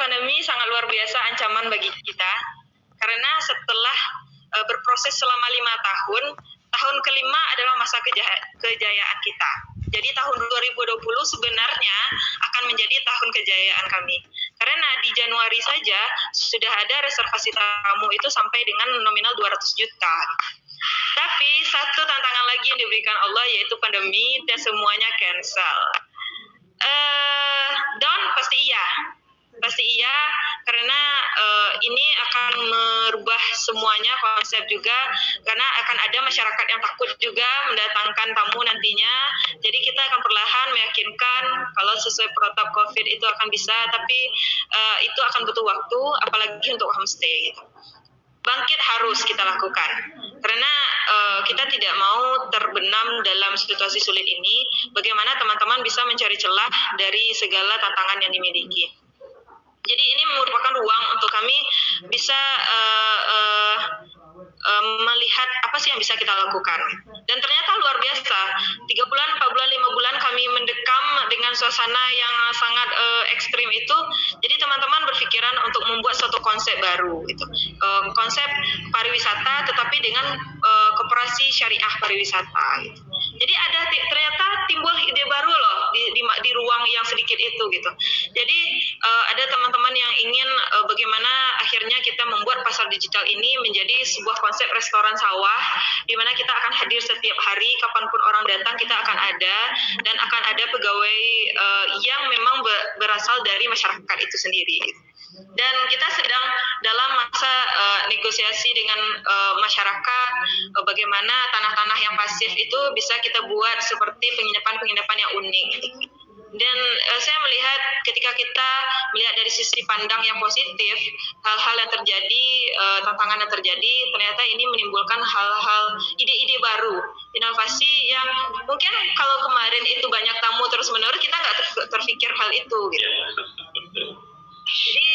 pandemi sangat luar biasa ancaman bagi kita, karena setelah berproses selama 5 tahun, tahun kelima adalah masa kejayaan kita. Jadi tahun 2020 sebenarnya akan menjadi tahun kejayaan kami. Karena di Januari saja sudah ada reservasi tamu itu sampai dengan nominal 200 juta. Tapi satu tantangan lagi yang diberikan Allah yaitu pandemi dan semuanya cancel. Down pasti iya karena ini akan merubah semuanya konsep juga, karena akan ada masyarakat yang takut juga mendatangkan tamu nantinya. Jadi kita akan perlahan meyakinkan kalau sesuai protokol COVID itu akan bisa, tapi itu akan butuh waktu, apalagi untuk homestay gitu. Bangkit harus kita lakukan karena kita tidak mau terbenam dalam situasi sulit ini. Bagaimana teman-teman bisa mencari celah dari segala tantangan yang dimiliki. Jadi ini merupakan ruang untuk kami bisa melihat apa sih yang bisa kita lakukan. Dan ternyata luar biasa, 3 bulan, 4 bulan, 5 bulan kami mendekam dengan suasana yang sangat ekstrim itu. Jadi teman-teman berpikiran untuk membuat suatu konsep baru gitu. Konsep pariwisata tetapi dengan koperasi syariah pariwisata gitu. Jadi ternyata timbul ide baru loh di ruang yang sedikit itu gitu. Jadi ada teman-teman yang ingin bagaimana akhirnya kita membuat pasar digital ini menjadi sebuah konsep restoran sawah, di mana kita akan hadir setiap hari, kapanpun orang datang kita akan ada, dan akan ada pegawai yang memang berasal dari masyarakat itu sendiri. Dan kita sedang dalam masa negosiasi dengan masyarakat, bagaimana tanah-tanah yang pasif itu bisa kita buat seperti penginapan-penginapan yang unik. Dan saya melihat ketika kita melihat dari sisi pandang yang positif, hal-hal yang terjadi, tantangan yang terjadi, ternyata ini menimbulkan hal-hal, ide-ide baru, inovasi yang mungkin kalau kemarin itu banyak tamu terus-menerus, kita nggak terpikir hal itu gitu. Jadi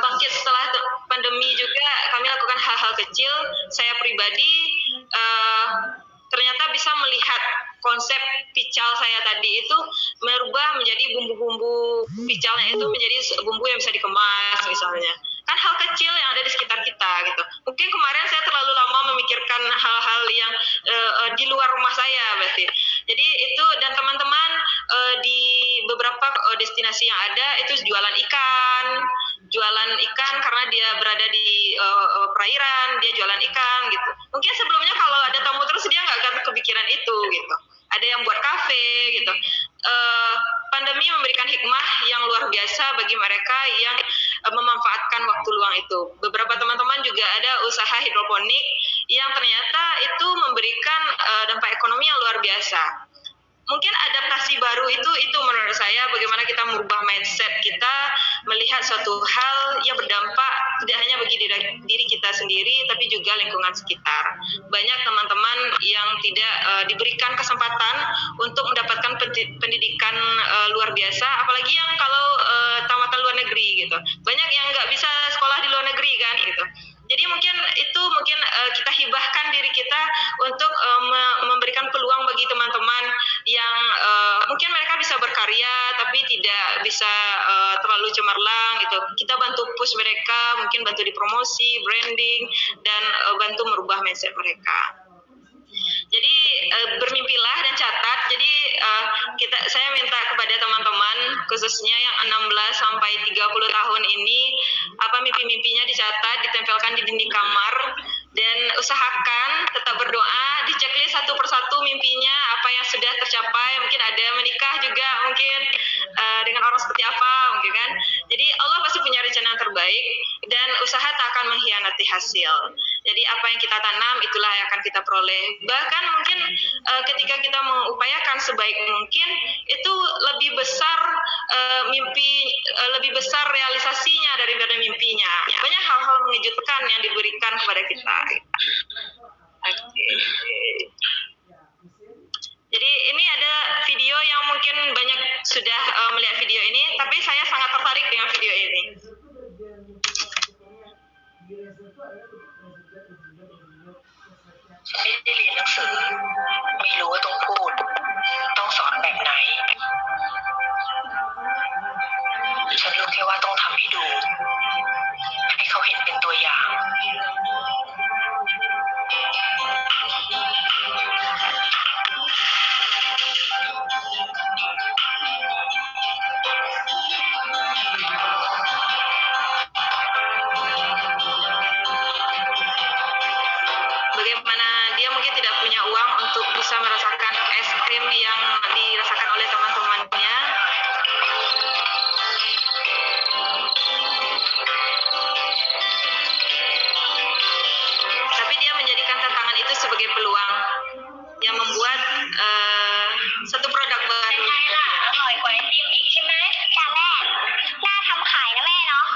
bangkit setelah pandemi juga kami lakukan hal-hal kecil. Saya pribadi ternyata bisa melihat konsep pical saya tadi itu merubah menjadi bumbu-bumbu picalnya itu menjadi bumbu yang bisa dikemas misalnya. Kan hal kecil yang ada di sekitar kita gitu. Mungkin kemarin saya terlalu lama memikirkan hal-hal yang di luar rumah saya berarti. Jadi itu, dan teman-teman di beberapa destinasi yang ada itu jualan ikan karena dia berada di perairan, dia jualan ikan gitu. Mungkin sebelumnya kalau ada tamu terus dia nggak akan kepikiran itu gitu. Ada yang buat kafe gitu. Pandemi memberikan hikmah yang luar biasa bagi mereka yang memanfaatkan waktu luang itu. Beberapa teman-teman juga ada usaha hidroponik yang ternyata itu memberikan dampak ekonomi yang luar biasa. Mungkin adaptasi baru itu menurut saya bagaimana kita merubah mindset kita, melihat suatu hal yang berdampak tidak hanya bagi diri kita sendiri tapi juga lingkungan sekitar. Banyak teman-teman yang tidak diberikan kesempatan untuk mendapatkan pendidikan luar biasa, apalagi yang kalau tamatan luar negeri gitu. Banyak yang nggak bisa sekolah di luar negeri kan gitu. Jadi mungkin kita hibahkan diri kita untuk memberikan peluang bagi teman-teman yang mungkin mereka bisa berkarya tapi tidak bisa terlalu cemerlang gitu. Kita bantu push mereka, mungkin bantu dipromosi, branding, dan bantu merubah mindset mereka. Jadi bermimpilah dan catat. Jadi saya minta kepada teman-teman khususnya yang 16 sampai 30 tahun ini, apa mimpi-mimpinya dicatat, ditempelkan di dinding kamar, dan usahakan tetap berdoa, diceklis satu persatu mimpinya apa yang sudah tercapai. Mungkin ada menikah juga, mungkin dengan orang seperti apa mungkin kan. Jadi Allah pasti punya rencana yang terbaik dan usaha tak akan mengkhianati hasil. Jadi apa yang kita tanam itulah yang akan kita peroleh. Bahkan mungkin ketika kita mengupayakan sebaik mungkin, itu lebih besar lebih besar realisasinya daripada mimpinya. Banyak hal-hal mengejutkan yang diberikan kepada kita. Okay. Jadi ini ada video yang mungkin banyak sudah melihat video ini, tapi saya sangat tertarik dengan video ini. ฉันไม่ได้เรียนหนังสือไม่รู้ว่าต้องพูดต้องสอนแบบไหนฉันรู้แค่ว่าต้องทำให้ yang dirasakan oleh teman-temannya. Tapi dia menjadikan tantangan itu sebagai peluang yang membuat satu produk baru. อร่อยกว่าไอติมอีกใช่ไหมแต่แม่น่าทำขายนะแม่เนาะ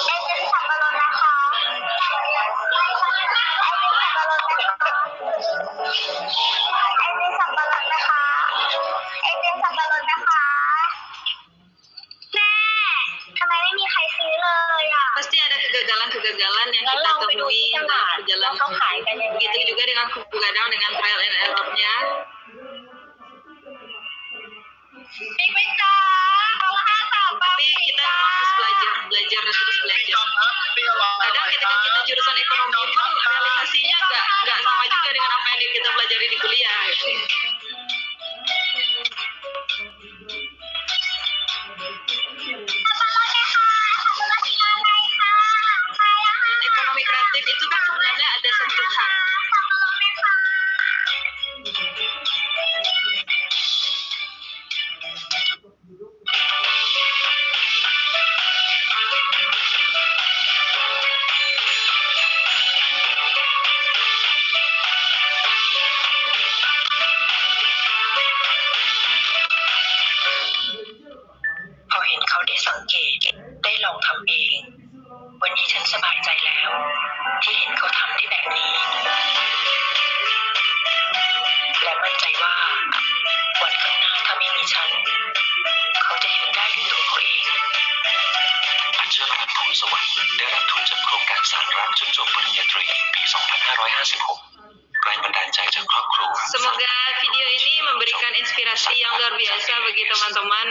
ไอติมสับปะรดนะคะไอติมสับปะรดนะคะไอติมสับปะรดนะคะไอติมสับปะรดนะคะแม่ทำไมไม่มีใครซื้อเลยอ่ะ Pasti ada kegagalan-kegagalan yang งั้น kita เราไปดู temui ที่ต dalam ลาดว่า perjalanan. เขาขายกันยังไง Begitu juga dengan kubu gadang dengan trial and error-nya. ปิ๊กปิ๊กจ้าเอา5 3 Tapi kita harus belajar dan terus belajar. Kadang ketika kita jurusan ekonomi pun realisasinya nggak sama juga dengan apa yang kita pelajari di kuliah. Gitu. Dan ekonomi kreatif itu kan sebenarnya ada sentuhan. Semoga video ini memberikan inspirasi yang luar biasa bagi teman-teman,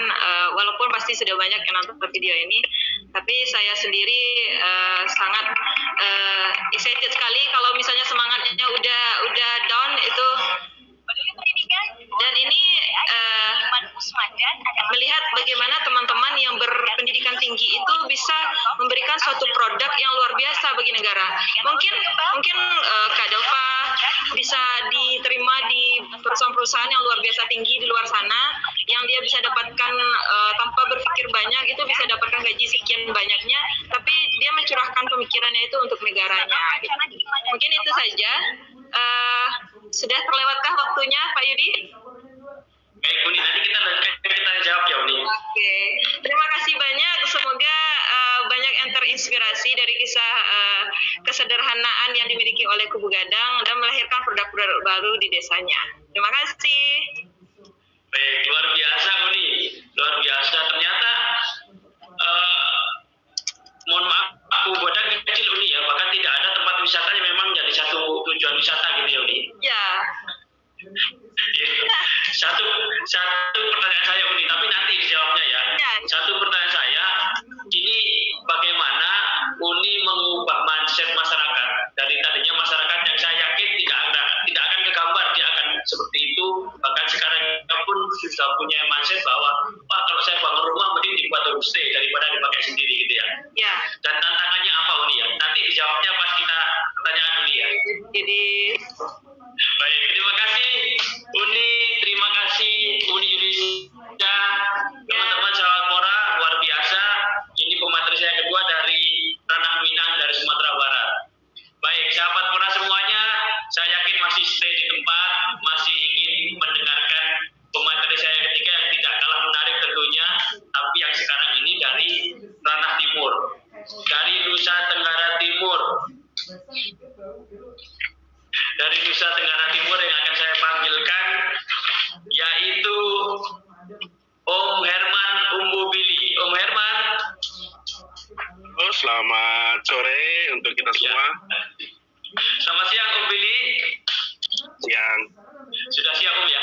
walaupun pasti sudah banyak yang nonton video ini, tapi saya sendiri sangat excited sekali kalau misalnya semangatnya udah down itu. Dan ini melihat bagaimana teman-teman yang berpendidikan tinggi itu bisa memberikan suatu produk yang luar biasa bagi negara. Mungkin Kak Delva bisa diterima di perusahaan-perusahaan yang luar biasa tinggi di luar sana, yang dia bisa dapatkan tanpa berpikir banyak, itu bisa dapatkan gaji sekian banyaknya, tapi dia mencurahkan pemikirannya itu untuk negaranya. Mungkin itu saja. Sudah terlewatkah waktunya, Pak Yudi? Baik, Uni, nanti kita jawab ya, Uni. Oke, terima kasih banyak. Semoga banyak yang terinspirasi dari kisah kesederhanaan yang dimiliki oleh Kubu Gadang dan melahirkan produk-produk baru di desanya. Terima kasih. Baik, luar biasa, Uni. Luar biasa. Ternyata, mohon maaf, Kubu Gadang kecil, Uni ya. Bahkan tidak ada tempat wisata yang memang menjadi satu tujuan wisata gitu ya, Uni. Ya. Satu pertanyaan saya, Uni, tapi nanti dijawabnya ya. Satu pertanyaan saya, ini bagaimana Uni mengubah mindset masyarakat dari tadinya masyarakat yang saya yakin tidak akan kegambar dia akan seperti itu, bahkan sekarang pun sudah punya mindset bahwa kalau saya bangun rumah mending dibuat homestay daripada dipakai sendiri gitu ya. Ya. Dan tantangannya apa, Uni ya? Nanti dijawabnya pas kita pertanyaan Uni ya. Jadi baik, terima kasih Uni, terima kasih Uni Yunisa, teman-teman sahabat Mora, luar biasa. Ini pemateri saya kedua dari Ranah Minang dari Sumatera Barat. Baik, sahabat Mora semuanya, saya yakin masih stay di tempat, masih ingin mendengarkan pemateri saya ketiga yang tidak kalah menarik tentunya, tapi yang sekarang ini dari Ranah Timur, dari Nusa Tenggara Timur. Dari Nusa Tenggara Timur yang akan saya panggilkan yaitu Om Herman Umbubili. Om Herman. Oh, selamat sore untuk kita semua. Selamat siang Om Billy. Siang. Sudah siap Om ya?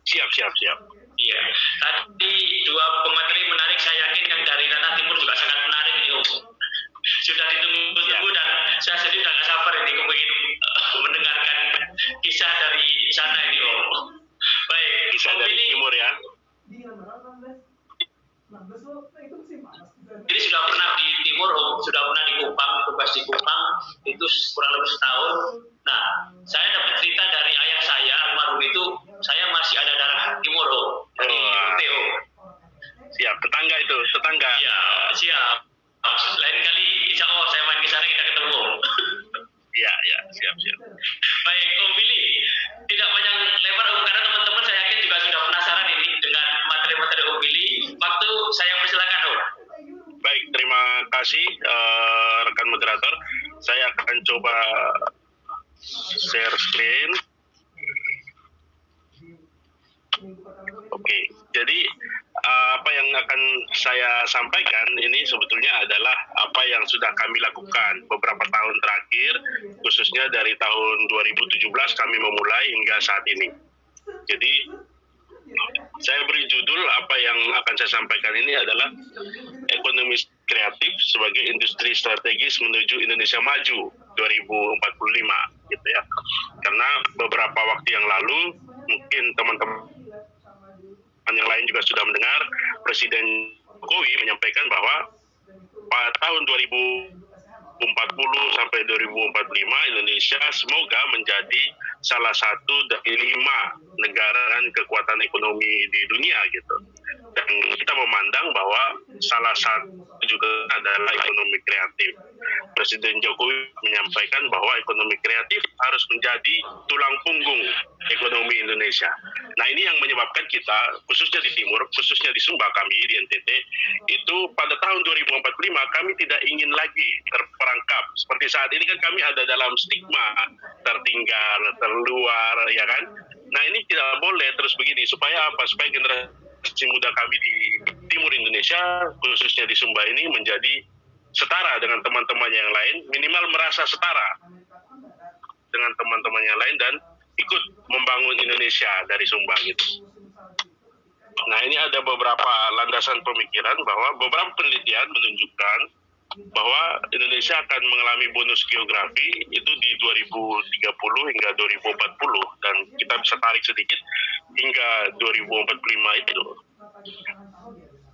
Siap. Iya. Tadi dua pemateri menarik, saya yakin yang dari Ranah Timur juga sangat menarik ini Om. Sudah ditunggu-tunggu dan saya sendiri sudah gak sabar ini ingin mendengarkan kisah dari sana ini Om. Baik. Indonesia dari Billy, timur ya. jadi sudah pernah di timur, sudah pernah di Kupang, tugas di Kupang itu kurang lebih setahun. Nah, saya dapat cerita dari ayah saya almarhum itu, saya masih ada darah timur dari UTO. Siap, tetangga. Iya, siap. Lain kali insya Allah saya main ke sana kita ketemu. Iya, siap. Baik, Om Billy, tidak panjang lebar karena teman-teman saya yakin juga sudah penasaran ini dengan materi-materi Om Billy. Waktu saya persilakan Om. Baik, terima kasih rekan moderator. Saya akan coba share screen. Oke, jadi apa yang akan saya sampaikan ini sebetulnya adalah apa yang sudah kami lakukan beberapa tahun terakhir, khususnya dari tahun 2017 kami memulai hingga saat ini. Jadi saya beri judul apa yang akan saya sampaikan ini adalah ekonomi kreatif sebagai industri strategis menuju Indonesia maju 2045 gitu ya. Karena beberapa waktu yang lalu mungkin teman-teman yang lain juga sudah mendengar Presiden Jokowi menyampaikan bahwa pada tahun 2040 sampai 2045 Indonesia semoga menjadi salah satu dari 5 negara dengan kekuatan ekonomi di dunia gitu. Dan kita memandang bahwa salah satu juga adalah ekonomi kreatif. Presiden Jokowi menyampaikan bahwa ekonomi kreatif harus menjadi tulang punggung ekonomi Indonesia. Nah, ini yang menyebabkan kita, khususnya di timur, khususnya di Sumba kami, di NTT, itu pada tahun 2045 kami tidak ingin lagi terperangkap. Seperti saat ini kan kami ada dalam stigma, tertinggal, terluar, ya kan? Nah, ini tidak boleh terus begini. Supaya apa? Supaya generasi muda kami di timur Indonesia, khususnya di Sumba ini menjadi setara dengan teman-teman yang lain, minimal merasa setara dengan teman-teman yang lain dan ikut membangun Indonesia dari Sumba gitu. Nah, ini ada beberapa landasan pemikiran bahwa beberapa penelitian menunjukkan bahwa Indonesia akan mengalami bonus geografi itu di 2030 hingga 2040 dan kita bisa tarik sedikit hingga 2045 itu.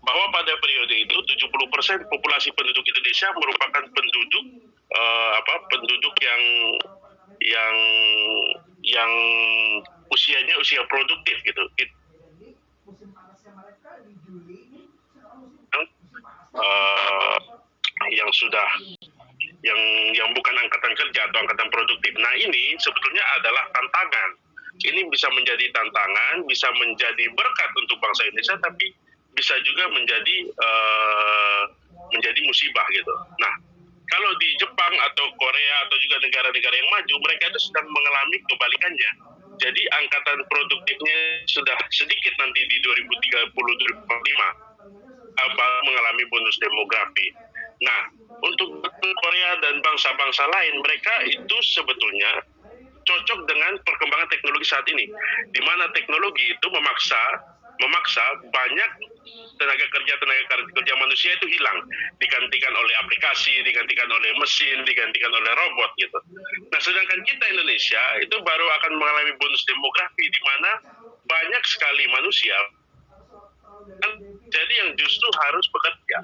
Bahwa pada periode itu 70% populasi penduduk Indonesia merupakan penduduk penduduk yang usianya usia produktif gitu. Yang sudah yang bukan angkatan kerja atau angkatan produktif. Nah, ini sebetulnya adalah tantangan. Ini bisa menjadi tantangan, bisa menjadi berkat untuk bangsa Indonesia, tapi bisa juga menjadi musibah gitu. Nah, kalau di Jepang atau Korea atau juga negara-negara yang maju, mereka itu sedang mengalami kebalikannya. Jadi angkatan produktifnya sudah sedikit nanti di 2030-2045 mengalami bonus demografi. Nah, untuk Korea dan bangsa-bangsa lain, mereka itu sebetulnya cocok dengan perkembangan teknologi saat ini, di mana teknologi itu memaksa banyak tenaga kerja manusia itu hilang, digantikan oleh aplikasi, digantikan oleh mesin, digantikan oleh robot gitu. Nah, sedangkan kita Indonesia itu baru akan mengalami bonus demografi di mana banyak sekali manusia jadi yang justru harus bekerja.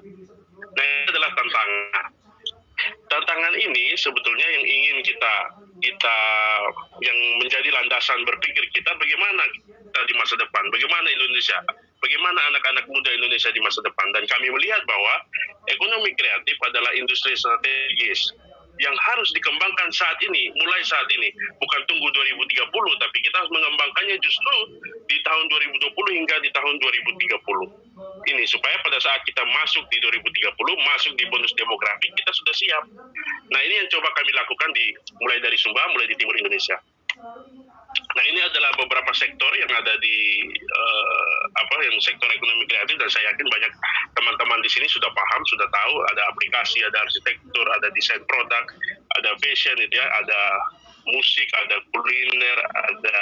Nah, ini adalah tantangan. Tantangan ini sebetulnya yang ingin kita yang menjadi landasan berpikir kita bagaimana kita di masa depan, bagaimana Indonesia, bagaimana anak-anak muda Indonesia di masa depan. Dan kami melihat bahwa ekonomi kreatif adalah industri strategis yang harus dikembangkan saat ini, mulai saat ini. Bukan tunggu 2030, tapi kita harus mengembangkannya justru di tahun 2020 hingga di tahun 2030. Ini supaya pada saat kita masuk di 2030, masuk di bonus demografi, kita sudah siap. Nah, ini yang coba kami lakukan mulai dari Sumba, mulai di timur Indonesia. Nah, ini adalah beberapa sektor yang ada di yang sektor ekonomi kreatif, dan saya yakin banyak teman-teman di sini sudah paham, sudah tahu ada aplikasi, ada arsitektur, ada desain produk, ada fashion, ya, ada musik, ada kuliner, ada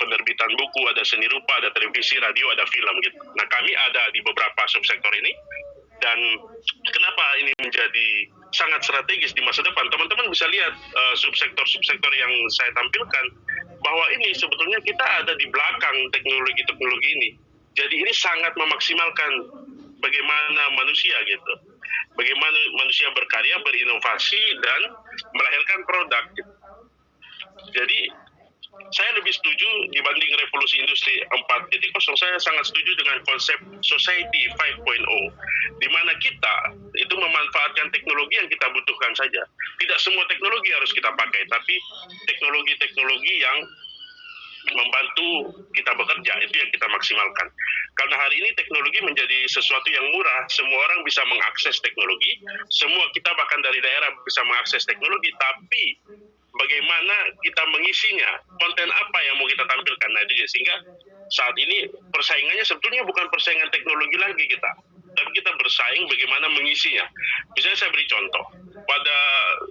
penerbitan buku, ada seni rupa, ada televisi, radio, ada film gitu. Nah, kami ada di beberapa subsektor ini Dan kenapa ini menjadi sangat strategis di masa depan? Teman-teman bisa lihat subsektor-subsektor yang saya tampilkan, bahwa ini sebetulnya kita ada di belakang teknologi-teknologi ini. Jadi ini sangat memaksimalkan bagaimana manusia gitu. Bagaimana manusia berkarya, berinovasi, dan melahirkan produk. Jadi saya lebih setuju dibanding revolusi industri 4.0, saya sangat setuju dengan konsep society 5.0, di mana kita itu memanfaatkan teknologi yang kita butuhkan saja. Tidak semua teknologi harus kita pakai, tapi teknologi-teknologi yang membantu kita bekerja, itu yang kita maksimalkan. Karena hari ini teknologi menjadi sesuatu yang murah, semua orang bisa mengakses teknologi, semua kita bahkan dari daerah bisa mengakses teknologi, tapi bagaimana kita mengisinya, konten apa yang mau kita tampilkan. Nah itu ya, sehingga saat ini persaingannya sebetulnya bukan persaingan teknologi lagi kita, tapi kita bersaing bagaimana mengisinya. Misalnya saya beri contoh, pada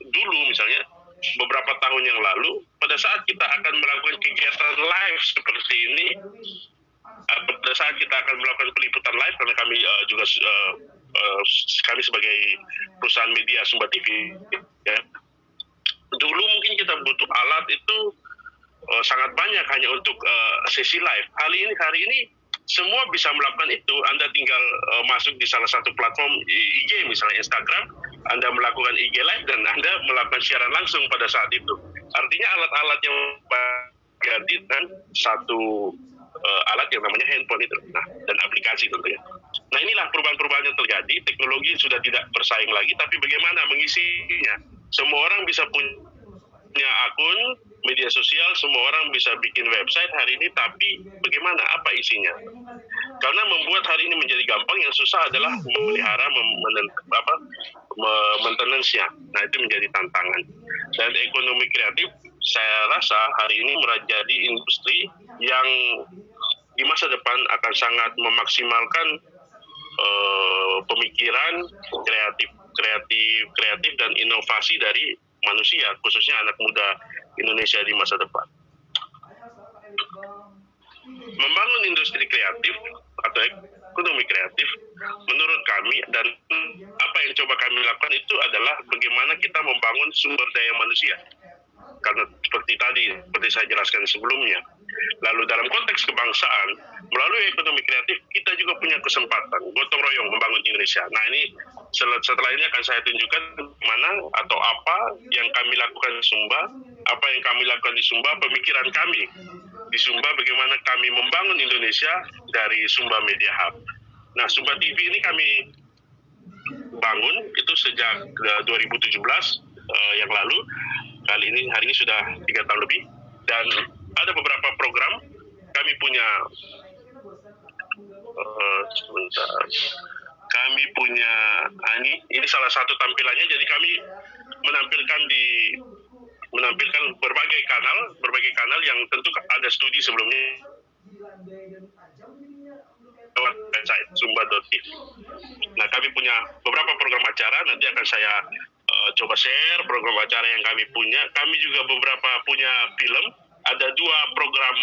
dulu misalnya beberapa tahun yang lalu, pada saat kita akan melakukan kegiatan live seperti ini, pada saat kita akan melakukan peliputan live, karena kami juga kami sebagai perusahaan media Sumba TV, ya, dulu mungkin kita butuh alat itu sangat banyak hanya untuk sesi live. Hari ini semua bisa melakukan itu. Anda tinggal masuk di salah satu platform IG, misalnya Instagram, Anda melakukan IG live dan Anda melakukan siaran langsung pada saat itu. Artinya alat-alat yang ganti dan satu alat yang namanya handphone itu, nah, dan aplikasi tentunya. Nah inilah perubahan-perubahan yang terjadi. Teknologi sudah tidak bersaing lagi, tapi bagaimana mengisinya. Semua orang bisa punya akun media sosial, semua orang bisa bikin website hari ini, tapi bagaimana, apa isinya? Karena membuat hari ini menjadi gampang, yang susah adalah memelihara, maintenance-nya. Nah itu menjadi tantangan. Dan ekonomi kreatif, saya rasa hari ini menjadi industri yang di masa depan akan sangat memaksimalkan pemikiran kreatif dan inovasi dari manusia, khususnya anak muda Indonesia di masa depan. Membangun industri kreatif atau ekonomi kreatif, menurut kami dan apa yang coba kami lakukan itu adalah bagaimana kita membangun sumber daya manusia. Karena seperti saya jelaskan sebelumnya. Lalu dalam konteks kebangsaan, melalui ekonomi kreatif, kita juga punya kesempatan gotong royong membangun Indonesia. Nah ini setelah ini akan saya tunjukkan mana atau apa yang kami lakukan di Sumba, apa yang kami lakukan di Sumba, pemikiran kami di Sumba, bagaimana kami membangun Indonesia dari Sumba Media Hub. Nah Sumba TV ini kami bangun itu sejak 2017 yang lalu. Hari ini sudah 3 tahun lebih, dan ada beberapa program. Kami punya ini salah satu tampilannya. Jadi kami menampilkan berbagai kanal yang tentu ada studi sebelumnya lewat website sumba.tv. Nah kami punya beberapa program acara, nanti akan saya coba share program acara yang kami punya. Kami juga beberapa punya film. Ada 2 program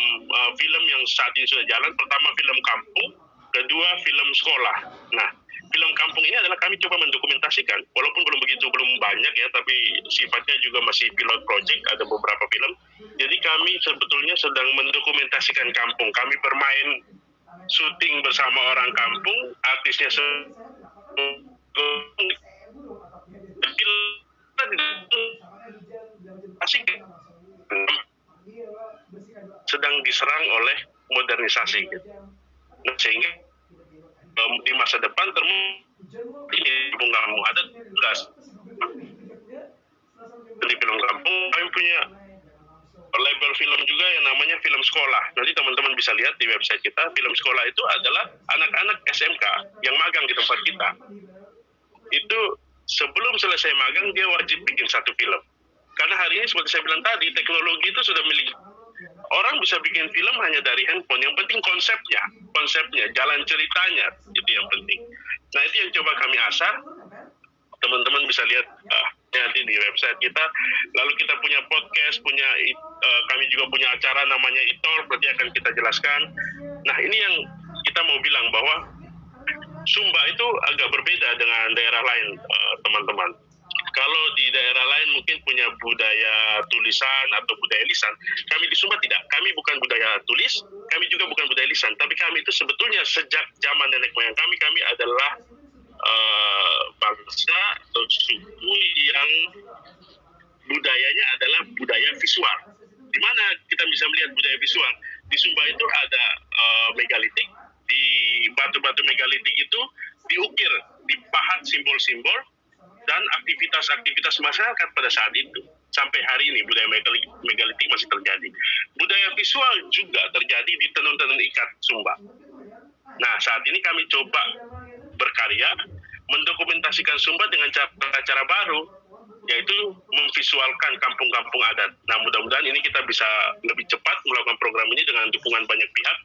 film yang saat ini sudah jalan. Pertama film kampung, kedua film sekolah. Nah, film kampung ini adalah kami coba mendokumentasikan, walaupun belum banyak ya, tapi sifatnya juga masih pilot project, ada beberapa film. Jadi kami sebetulnya sedang mendokumentasikan kampung. Kami bermain syuting bersama orang kampung, artisnya sedang diserang oleh modernisasi, nah, sehingga di masa depan ini kampung ada tugas di film kampung. Kami punya label film juga yang namanya film sekolah. Nanti teman-teman bisa lihat di website kita. Film sekolah itu adalah anak-anak SMK yang magang di tempat kita. Itu sebelum selesai magang dia wajib bikin 1 film. Karena hari ini seperti saya bilang tadi, teknologi itu sudah milik orang, bisa bikin film hanya dari handphone. Yang penting konsepnya, jalan ceritanya, itu yang penting. Nah itu yang coba kami asah. Teman-teman bisa lihat nanti di website kita. Lalu kita punya podcast, kami juga punya acara namanya ITOR, berarti akan kita jelaskan. Nah ini yang kita mau bilang, bahwa Sumba itu agak berbeda dengan daerah lain, teman-teman. Kalau di daerah lain mungkin punya budaya tulisan atau budaya lisan, kami di Sumba tidak. Kami bukan budaya tulis, kami juga bukan budaya lisan, tapi kami itu sebetulnya sejak zaman nenek moyang kami adalah bangsa atau suku yang budayanya adalah budaya visual. Di mana kita bisa melihat budaya visual? Di Sumba itu ada megalitik, di batu-batu megalitik itu diukir, dipahat simbol-simbol dan aktivitas-aktivitas masyarakat pada saat itu. Sampai hari ini budaya megalitik masih terjadi. Budaya visual juga terjadi di tenun-tenun ikat Sumba. Nah, saat ini kami coba berkarya mendokumentasikan Sumba dengan cara-cara baru, yaitu memvisualkan kampung-kampung adat. Nah, mudah-mudahan ini kita bisa lebih cepat melakukan program ini dengan dukungan banyak pihak.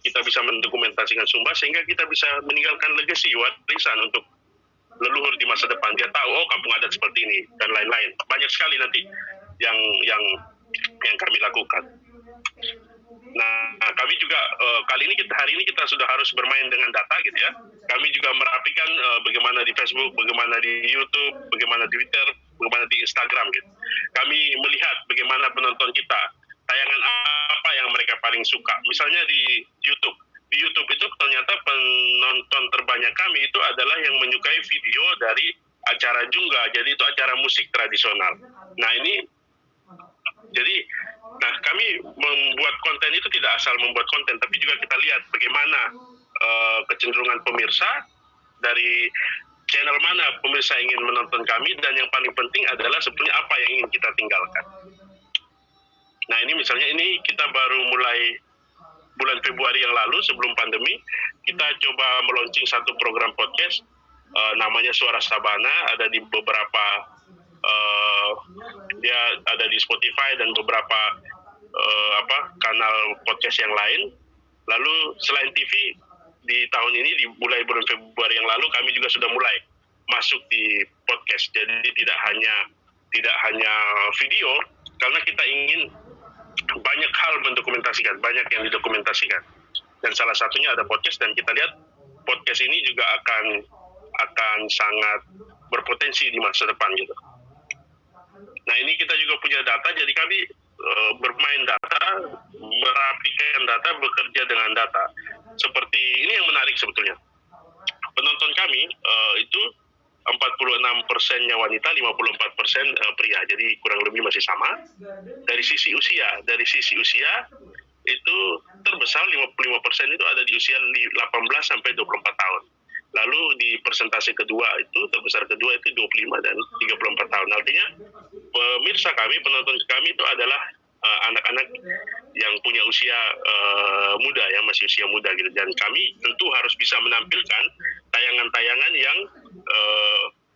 Kita bisa mendokumentasikan Sumba sehingga kita bisa meninggalkan legacy warisan untuk leluhur di masa depan. Dia tahu, oh kampung adat seperti ini dan lain-lain. Banyak sekali nanti yang kami lakukan. Nah, kami juga hari ini kita sudah harus bermain dengan data gitu ya. Kami juga merapikan bagaimana di Facebook, bagaimana di YouTube, bagaimana di Twitter, bagaimana di Instagram gitu. Kami melihat bagaimana penonton kita, tayangan apa yang mereka paling suka. Misalnya di YouTube. Di YouTube itu ternyata penonton terbanyak kami itu adalah yang menyukai video dari acara Jungga. Jadi itu acara musik tradisional. Nah, kami membuat konten itu tidak asal membuat konten, tapi juga kita lihat bagaimana kecenderungan pemirsa, dari channel mana pemirsa ingin menonton kami, dan yang paling penting adalah sebetulnya apa yang ingin kita tinggalkan. Nah, ini misalnya kita baru mulai bulan Februari yang lalu sebelum pandemi, kita coba meluncing satu program podcast namanya Suara Sabana, ada di beberapa dia ada di Spotify dan beberapa kanal podcast yang lain. Lalu selain TV, di tahun ini di mulai bulan Februari yang lalu kami juga sudah mulai masuk di podcast. Jadi tidak hanya video, karena kita ingin banyak hal mendokumentasikan, banyak yang didokumentasikan. Dan salah satunya ada podcast, dan kita lihat podcast ini juga akan sangat berpotensi di masa depan gitu. Nah, ini kita juga punya data, jadi kami bermain data, merapikan data, bekerja dengan data. Seperti ini yang menarik sebetulnya. Penonton kami itu 46%-nya wanita, 54% pria. Jadi kurang lebih masih sama. Dari sisi usia itu terbesar 55% itu ada di usia 18 sampai 24 tahun. Lalu di persentase kedua itu terbesar kedua itu 25 dan 34 tahun. Artinya pemirsa kami, penonton kami itu adalah anak-anak yang punya usia muda ya, masih usia muda gitu. Dan kami tentu harus bisa menampilkan tayangan-tayangan yang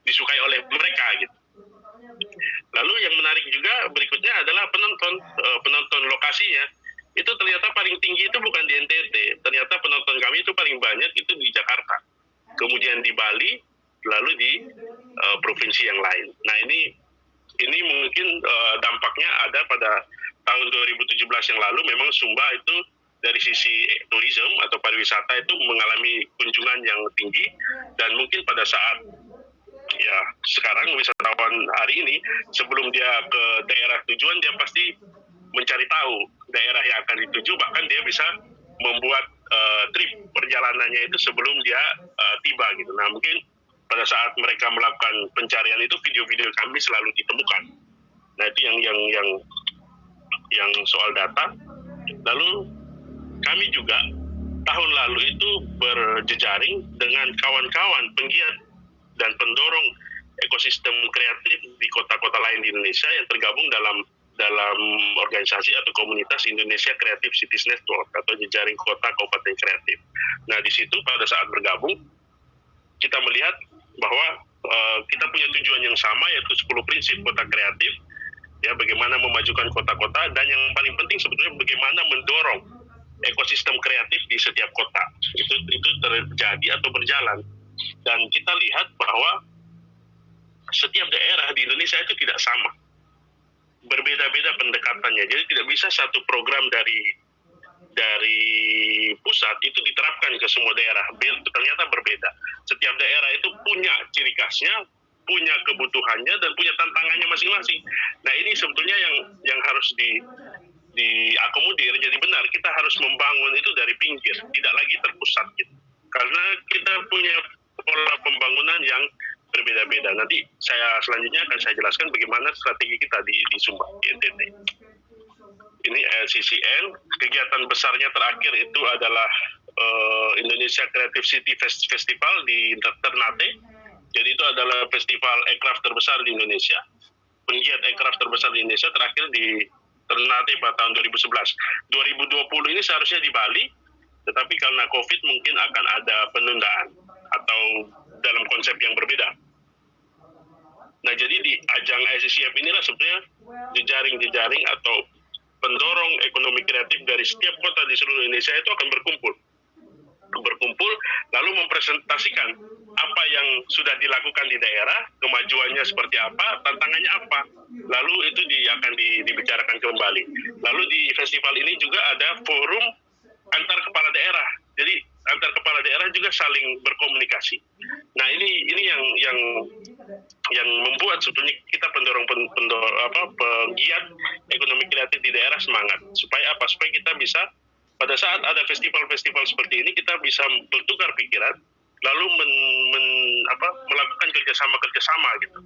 disukai oleh mereka gitu. Lalu yang menarik juga berikutnya adalah penonton lokasinya. Itu ternyata paling tinggi itu bukan di NTT. Ternyata penonton kami itu paling banyak itu di Jakarta. Kemudian di Bali, lalu di provinsi yang lain. Nah, ini mungkin dampaknya ada pada tahun 2017 yang lalu. Memang Sumba itu dari sisi tourism atau pariwisata itu mengalami kunjungan yang tinggi, dan mungkin pada saat ya sekarang wisatawan hari ini sebelum dia ke daerah tujuan dia pasti mencari tahu daerah yang akan dituju, bahkan dia bisa membuat trip perjalanannya itu sebelum dia tiba gitu. Nah, mungkin pada saat mereka melakukan pencarian itu video-video kami selalu ditemukan. Nah, itu yang soal data. Lalu kami juga tahun lalu itu berjejaring dengan kawan-kawan penggiat dan pendorong ekosistem kreatif di kota-kota lain di Indonesia yang tergabung dalam organisasi atau komunitas Indonesia Creative Cities Network atau jejaring kota kabupaten kreatif. Nah, di situ pada saat bergabung kita melihat bahwa kita punya tujuan yang sama, yaitu 10 prinsip kota kreatif, ya, bagaimana memajukan kota-kota, dan yang paling penting sebetulnya bagaimana mendorong ekosistem kreatif di setiap kota. Itu terjadi atau berjalan. Dan kita lihat bahwa setiap daerah di Indonesia itu tidak sama. Berbeda-beda pendekatannya. Jadi tidak bisa satu program dari pusat itu diterapkan ke semua daerah. Ternyata berbeda. Setiap daerah itu punya ciri khasnya, punya kebutuhannya dan punya tantangannya masing-masing. Nah ini sebetulnya yang harus diakomodir. Jadi benar kita harus membangun itu dari pinggir, tidak lagi terpusat gitu. Karena kita punya pola pembangunan yang berbeda-beda. Nanti selanjutnya akan saya jelaskan bagaimana strategi kita di Sumba, di NTT. Ini LCCN, kegiatan besarnya terakhir itu adalah Indonesia Creative City Festival di Ternate. Jadi itu adalah festival aircraft terbesar di Indonesia. Penggiat aircraft terbesar di Indonesia terakhir di Ternate pada tahun 2011. 2020 ini seharusnya di Bali, tetapi karena COVID mungkin akan ada penundaan atau dalam konsep yang berbeda. Nah, jadi di ajang ICCF inilah sebetulnya jejaring-jejaring atau pendorong ekonomi kreatif dari setiap kota di seluruh Indonesia itu akan berkumpul lalu mempresentasikan apa yang sudah dilakukan di daerah, kemajuannya seperti apa, tantangannya apa, lalu itu akan dibicarakan kembali. Lalu di festival ini juga ada forum antar kepala daerah, jadi antar kepala daerah juga saling berkomunikasi. Nah ini yang membuat sebetulnya kita penggiat ekonomi kreatif di daerah semangat. Supaya apa? Supaya kita bisa pada saat ada festival-festival seperti ini kita bisa bertukar pikiran, lalu melakukan kerjasama gitu.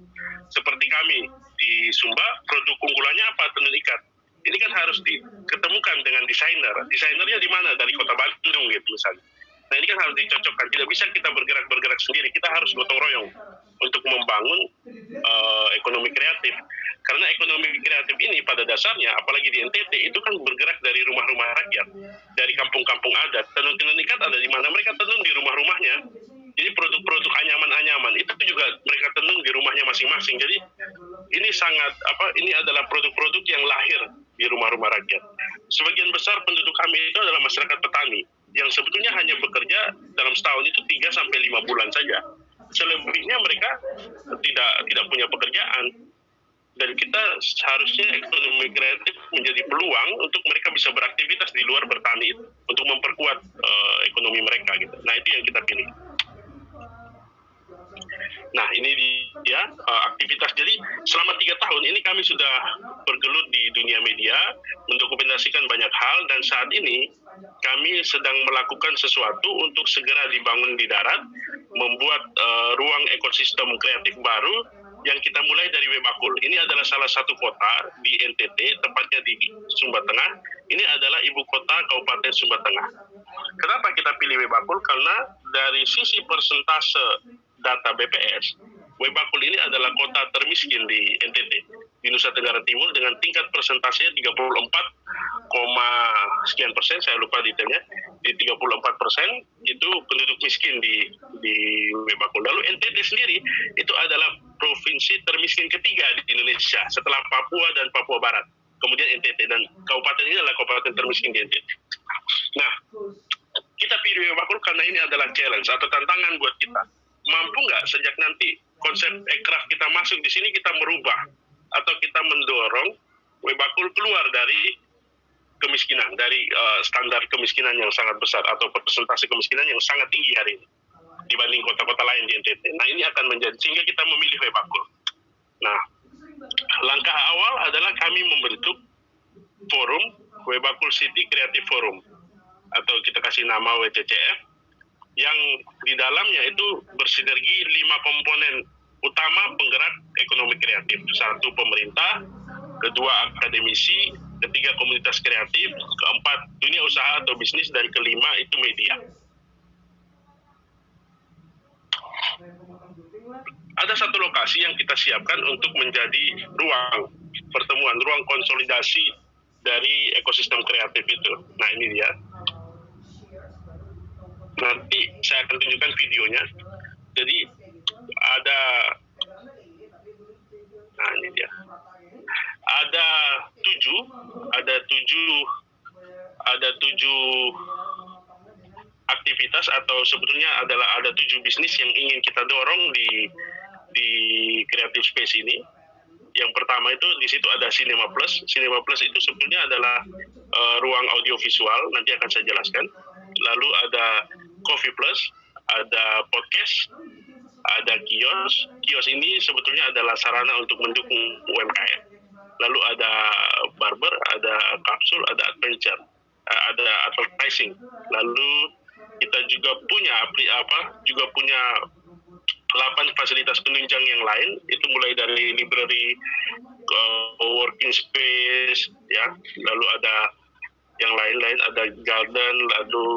Seperti kami di Sumba, produk unggulannya apa? Tenun ikat. Ini kan harus diketemukan dengan desainer. Desainernya di mana? Dari kota Bandung gitu misalnya. Nah ini kan harus dicocokkan. Tidak bisa kita bergerak sendiri. Kita harus gotong royong untuk membangun ekonomi kreatif. Karena ekonomi kreatif ini pada dasarnya, apalagi di NTT, itu kan bergerak dari rumah-rumah rakyat, dari kampung-kampung adat. Tenun-tenun ikat ada di mana? Mereka tenun di rumah-rumahnya. Jadi produk-produk anyaman-anyaman itu juga mereka tenun di rumahnya masing-masing. Jadi ini ini adalah produk-produk yang lahir di rumah-rumah rakyat. Sebagian besar penduduk kami itu adalah masyarakat petani yang sebetulnya hanya bekerja dalam setahun itu 3-5 bulan saja. Selebihnya mereka tidak punya pekerjaan. Dan kita seharusnya ekonomi kreatif menjadi peluang untuk mereka bisa beraktivitas di luar bertani itu, untuk memperkuat ekonomi mereka gitu. Nah itu yang kita pilih. Nah ini dia aktivitas. Jadi selama 3 tahun ini kami sudah bergelut di dunia media, mendokumentasikan banyak hal, dan saat ini kami sedang melakukan sesuatu untuk segera dibangun di darat, membuat ruang ekosistem kreatif baru yang kita mulai dari Webakul. Ini adalah salah satu kota di NTT, tepatnya di Sumba Tengah. Ini adalah ibu kota Kabupaten Sumba Tengah. Kenapa kita pilih Webakul? Karena dari sisi persentase data BPS, Webakul ini adalah kota termiskin di NTT, di Nusa Tenggara Timur, dengan tingkat persentasenya 34, sekian persen, saya lupa detailnya, di 34% itu penduduk miskin di Webakul. Lalu NTT sendiri itu adalah provinsi termiskin ketiga di Indonesia setelah Papua dan Papua Barat. Kemudian NTT, dan kabupaten ini adalah kabupaten termiskin di NTT. Nah, kita pilih Webakul karena ini adalah challenge atau tantangan buat kita. Mampu nggak sejak nanti konsep aircraft kita masuk di sini, kita merubah atau kita mendorong Webakul keluar dari kemiskinan, dari standar kemiskinan yang sangat besar atau persentase kemiskinan yang sangat tinggi hari ini dibanding kota-kota lain di NTT. Nah ini akan menjadi, sehingga kita memilih Webakul. Nah langkah awal adalah kami membentuk forum Webakul City Creative Forum, atau kita kasih nama WCCF, yang di dalamnya itu bersinergi 5 komponen utama penggerak ekonomi kreatif. 1, pemerintah, 2, akademisi, 3, komunitas kreatif, 4, dunia usaha atau bisnis, dan 5 itu media. Ada satu lokasi yang kita siapkan untuk menjadi ruang pertemuan, ruang konsolidasi dari ekosistem kreatif itu. Nah ini dia. Nanti saya akan tunjukkan videonya. Jadi ada, nah ini dia. Ada 7 aktivitas, atau sebetulnya ada 7 bisnis yang ingin kita dorong di Creative Space ini. Yang pertama itu di situ ada Cinema Plus. Cinema Plus itu sebetulnya adalah ruang audiovisual, nanti akan saya jelaskan. Lalu ada Coffee Plus, ada podcast, ada kios. Kios ini sebetulnya adalah sarana untuk mendukung UMKM. Lalu ada barber, ada kapsul, ada adventure, ada advertising. Lalu kita juga punya 8 fasilitas penunjang yang lain, itu mulai dari library, working space, ya, lalu ada yang lain-lain, ada garden, lalu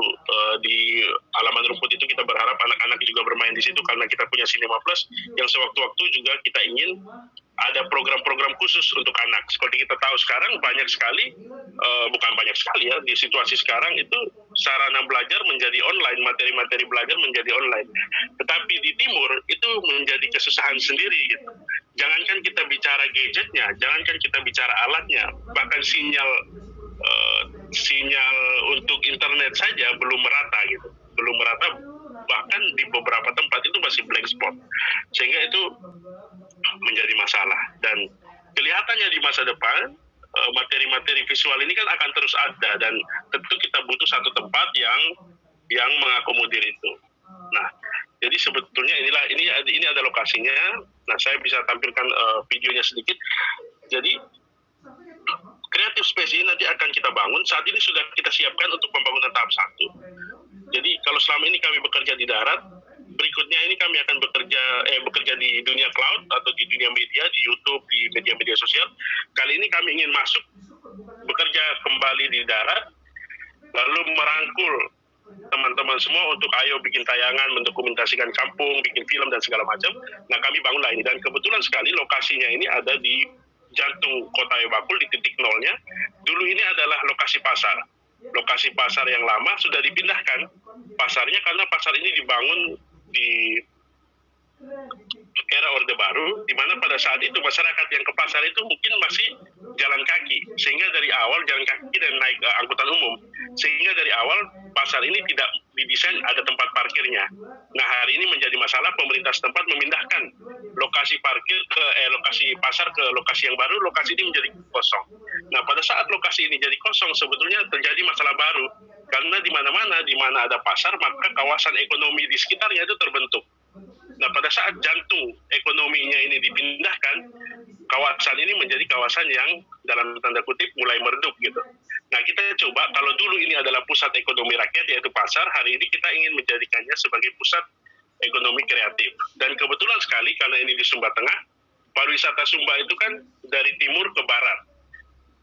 di halaman rumput itu kita berharap anak-anak juga bermain di situ karena kita punya Cinema Plus yang sewaktu-waktu juga kita ingin ada program-program khusus untuk anak. Seperti kita tahu sekarang bukan banyak sekali ya, di situasi sekarang itu sarana belajar menjadi online, materi-materi belajar menjadi online. Tetapi di timur itu menjadi kesusahan sendiri gitu. Jangankan kita bicara gadgetnya, jangankan kita bicara alatnya, bahkan sinyal untuk internet saja belum merata gitu. Belum merata, bahkan di beberapa tempat itu masih blank spot. Sehingga itu menjadi masalah, dan kelihatannya di masa depan materi-materi visual ini kan akan terus ada, dan tentu kita butuh satu tempat yang mengakomodir itu. Nah, jadi sebetulnya ini ada lokasinya. Nah, saya bisa tampilkan videonya sedikit. Jadi creative space ini nanti akan kita bangun. Saat ini sudah kita siapkan untuk pembangunan tahap 1. Jadi kalau selama ini kami bekerja di darat, berikutnya ini kami akan bekerja di dunia cloud atau di dunia media, di YouTube, di media-media sosial. Kali ini kami ingin masuk bekerja kembali di darat, lalu merangkul teman-teman semua untuk ayo bikin tayangan, mendokumentasikan kampung, bikin film dan segala macam. Nah, kami bangunlah ini, dan kebetulan sekali lokasinya ini ada di jantung kota Bakul, di titik nolnya. Dulu ini adalah lokasi pasar. Lokasi pasar yang lama sudah dipindahkan pasarnya karena pasar ini dibangun di era Orde Baru, di mana pada saat itu masyarakat yang ke pasar itu mungkin masih jalan kaki, sehingga dari awal jalan kaki dan naik angkutan umum, sehingga dari awal pasar ini tidak didesain ada tempat parkirnya. Nah, hari ini menjadi masalah, pemerintah setempat memindahkan lokasi parkir ke lokasi pasar ke lokasi yang baru, lokasi ini menjadi kosong. Nah, pada saat lokasi ini jadi kosong, sebetulnya terjadi masalah baru, karena di mana-mana di mana ada pasar, maka kawasan ekonomi di sekitarnya itu terbentuk. Nah, pada saat jantung ekonominya ini dipindahkan, kawasan ini menjadi kawasan yang dalam tanda kutip mulai meredup gitu. Nah, kita coba, kalau dulu ini adalah pusat ekonomi rakyat yaitu pasar, hari ini kita ingin menjadikannya sebagai pusat ekonomi kreatif. Dan kebetulan sekali karena ini di Sumba Tengah, pariwisata Sumba itu kan dari timur ke barat.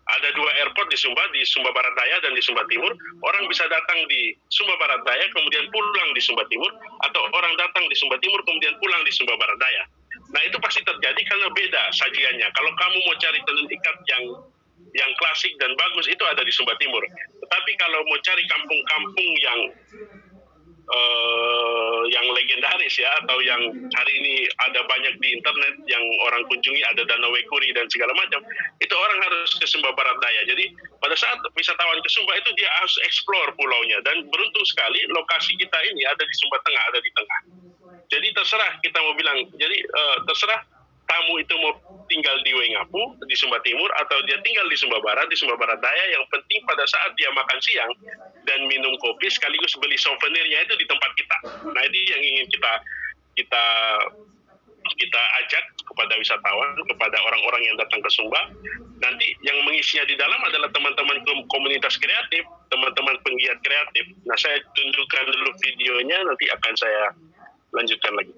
Ada 2 airport di Sumba Barat Daya dan di Sumba Timur. Orang bisa datang di Sumba Barat Daya kemudian pulang di Sumba Timur, atau orang datang di Sumba Timur kemudian pulang di Sumba Barat Daya. Nah, itu pasti terjadi karena beda sajiannya. Kalau kamu mau cari tenun ikat yang klasik dan bagus, itu ada di Sumba Timur. Tetapi kalau mau cari kampung-kampung yang legendaris ya, atau yang hari ini ada banyak di internet yang orang kunjungi, ada Danau Wekuri dan segala macam, itu orang harus ke Sumba Barat Daya. Jadi pada saat wisatawan ke Sumba itu dia harus explore pulaunya, dan beruntung sekali lokasi kita ini ada di Sumba Tengah, ada di tengah. Jadi terserah kita mau bilang, jadi terserah tamu itu mau tinggal di Wengapu, di Sumba Timur, atau dia tinggal di Sumba Barat, di Sumba Barat Daya. Yang penting pada saat dia makan siang dan minum kopi sekaligus beli souvenirnya itu di tempat kita. Nah, itu yang ingin kita ajak kepada wisatawan, kepada orang-orang yang datang ke Sumba. Nanti yang mengisinya di dalam adalah teman-teman komunitas kreatif, teman-teman penggiat kreatif. Nah, saya tunjukkan dulu videonya, nanti akan saya lanjutkan lagi.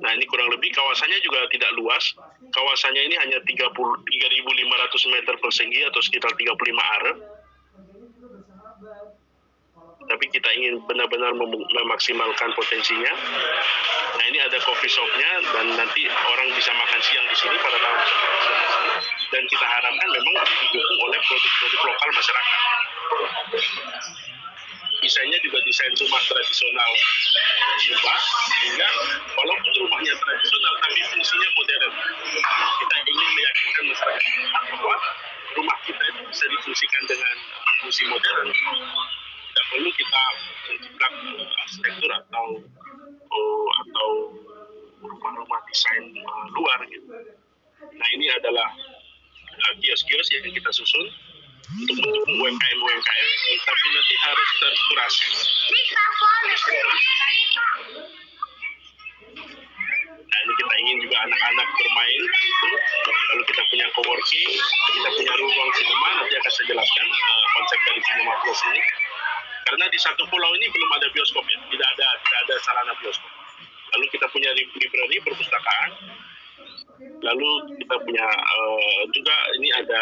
Nah, ini kurang lebih kawasannya juga tidak luas. Kawasannya ini hanya 3.500 meter persegi atau sekitar 35 are. Tapi kita ingin benar-benar memaksimalkan potensinya. Nah, ini ada coffee shop-nya, dan nanti orang bisa makan siang di sini pada tahun di sini. Dan kita harapkan memang didukung oleh produk-produk lokal masyarakat. desainnya juga desain rumah tradisional Sumba, sehingga walaupun rumahnya tradisional tapi fungsinya modern. Kita ingin meyakinkan masyarakat bahwa rumah kita itu bisa difungsikan dengan fungsi modern. Tidak perlu kita menciptakan arsitektur atau rumah-rumah desain luar gitu. Nah, ini adalah kios-kios yang kita susun untuk mendukung UMKM tapi nanti harus terkurasi. Nah, ini kita ingin juga anak-anak bermain gitu. Lalu kita punya coworking, kita punya ruang sinema, nanti akan saya jelaskan konsep dari Cinema Plus ini. Karena di satu pulau ini belum ada bioskop ya, tidak ada sarana bioskop. Lalu kita punya library, perpustakaan. Lalu kita punya juga ini ada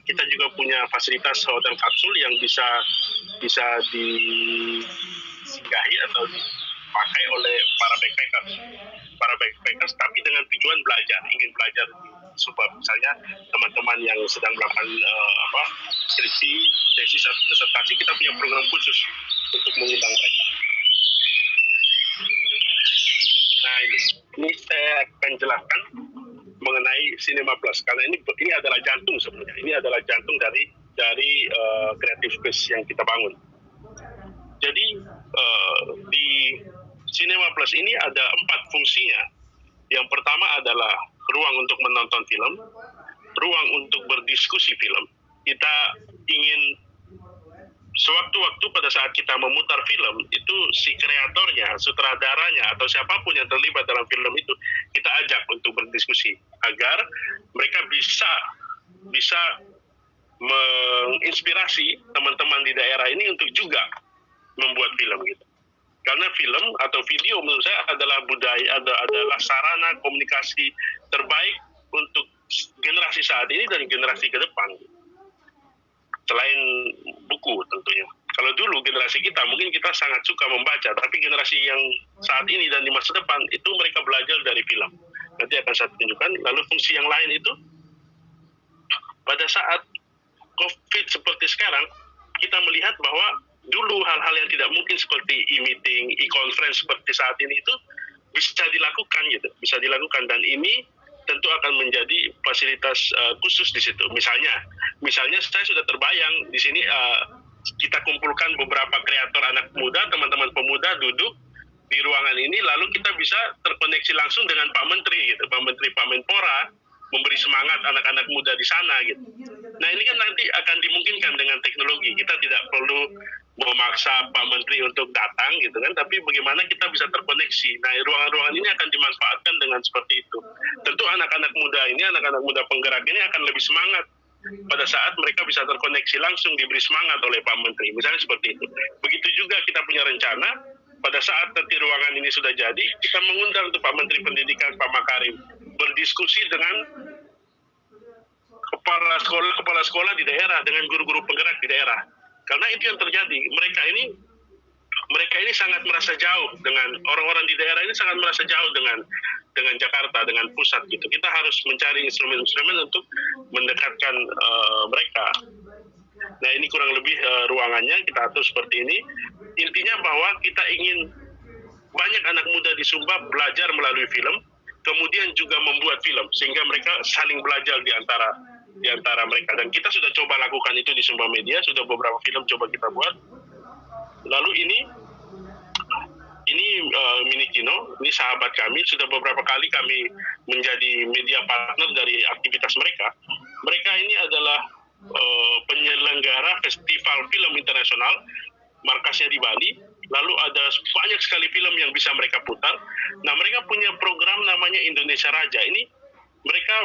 kita juga punya fasilitas hotel kapsul yang bisa disinggahi atau dipakai oleh para backpackers tapi dengan tujuan ingin belajar di Sumba. Misalnya teman-teman yang sedang melakukan skripsi, tesis atau disertasi, kita punya program khusus untuk mengundang mereka. Nah, ini saya akan jelaskan mengenai Cinema Plus karena ini adalah jantung sebenarnya. Ini adalah jantung dari creative space yang kita bangun. Jadi di Cinema Plus ini ada 4 fungsinya. Yang pertama adalah ruang untuk menonton film, ruang untuk berdiskusi film. Kita ingin sewaktu-waktu pada saat kita memutar film itu si kreatornya, sutradaranya atau siapapun yang terlibat dalam film itu kita ajak untuk berdiskusi agar mereka bisa menginspirasi teman-teman di daerah ini untuk juga membuat film gitu. Karena film atau video menurut saya adalah adalah sarana komunikasi terbaik untuk generasi saat ini dan generasi ke depan. Selain buku tentunya. Kalau dulu generasi kita, mungkin kita sangat suka membaca, tapi generasi yang saat ini dan di masa depan, itu mereka belajar dari film. Nanti akan saya tunjukkan. Lalu fungsi yang lain itu, pada saat COVID seperti sekarang, kita melihat bahwa dulu hal-hal yang tidak mungkin seperti e-meeting, e-conference seperti saat ini itu bisa dilakukan gitu, bisa dilakukan, dan ini tentu akan menjadi fasilitas khusus di situ. Misalnya saya sudah terbayang di sini kita kumpulkan beberapa kreator anak muda, teman-teman pemuda duduk di ruangan ini, lalu kita bisa terkoneksi langsung dengan Pak Menteri gitu, Pak Menteri, Pak Menpora, memberi semangat anak-anak muda di sana gitu. Nah, ini kan nanti akan dimungkinkan dengan teknologi. Kita tidak perlu memaksa Pak Menteri untuk datang gitu kan, tapi bagaimana kita bisa terkoneksi. Nah, ruangan-ruangan ini akan dimanfaatkan dengan seperti itu. Tentu anak-anak muda penggerak ini akan lebih semangat pada saat mereka bisa terkoneksi langsung, diberi semangat oleh Pak Menteri. Misalnya seperti itu. Begitu juga kita punya rencana, pada saat nanti ruangan ini sudah jadi, kita mengundang untuk Pak Menteri Pendidikan, Pak Makarim, berdiskusi dengan kepala sekolah di daerah, dengan guru-guru penggerak di daerah. Karena itu yang terjadi. Mereka ini sangat merasa jauh dengan orang-orang di daerah, ini sangat merasa jauh dengan Jakarta, dengan pusat gitu. Kita harus mencari instrumen-instrumen untuk mendekatkan mereka. Nah, ini kurang lebih ruangannya kita atur seperti ini. Intinya bahwa kita ingin banyak anak muda di Sumba belajar melalui film, kemudian juga membuat film sehingga mereka saling belajar di antara mereka. Dan kita sudah coba lakukan itu di Sumba Media, sudah beberapa film coba kita buat. Lalu ini Mini Kino, ini sahabat kami, sudah beberapa kali kami menjadi media partner dari aktivitas mereka. Mereka ini adalah penyelenggara festival film internasional, markasnya di Bali. Lalu ada banyak sekali film yang bisa mereka putar. Nah, mereka punya program namanya Indonesia Raja. Ini mereka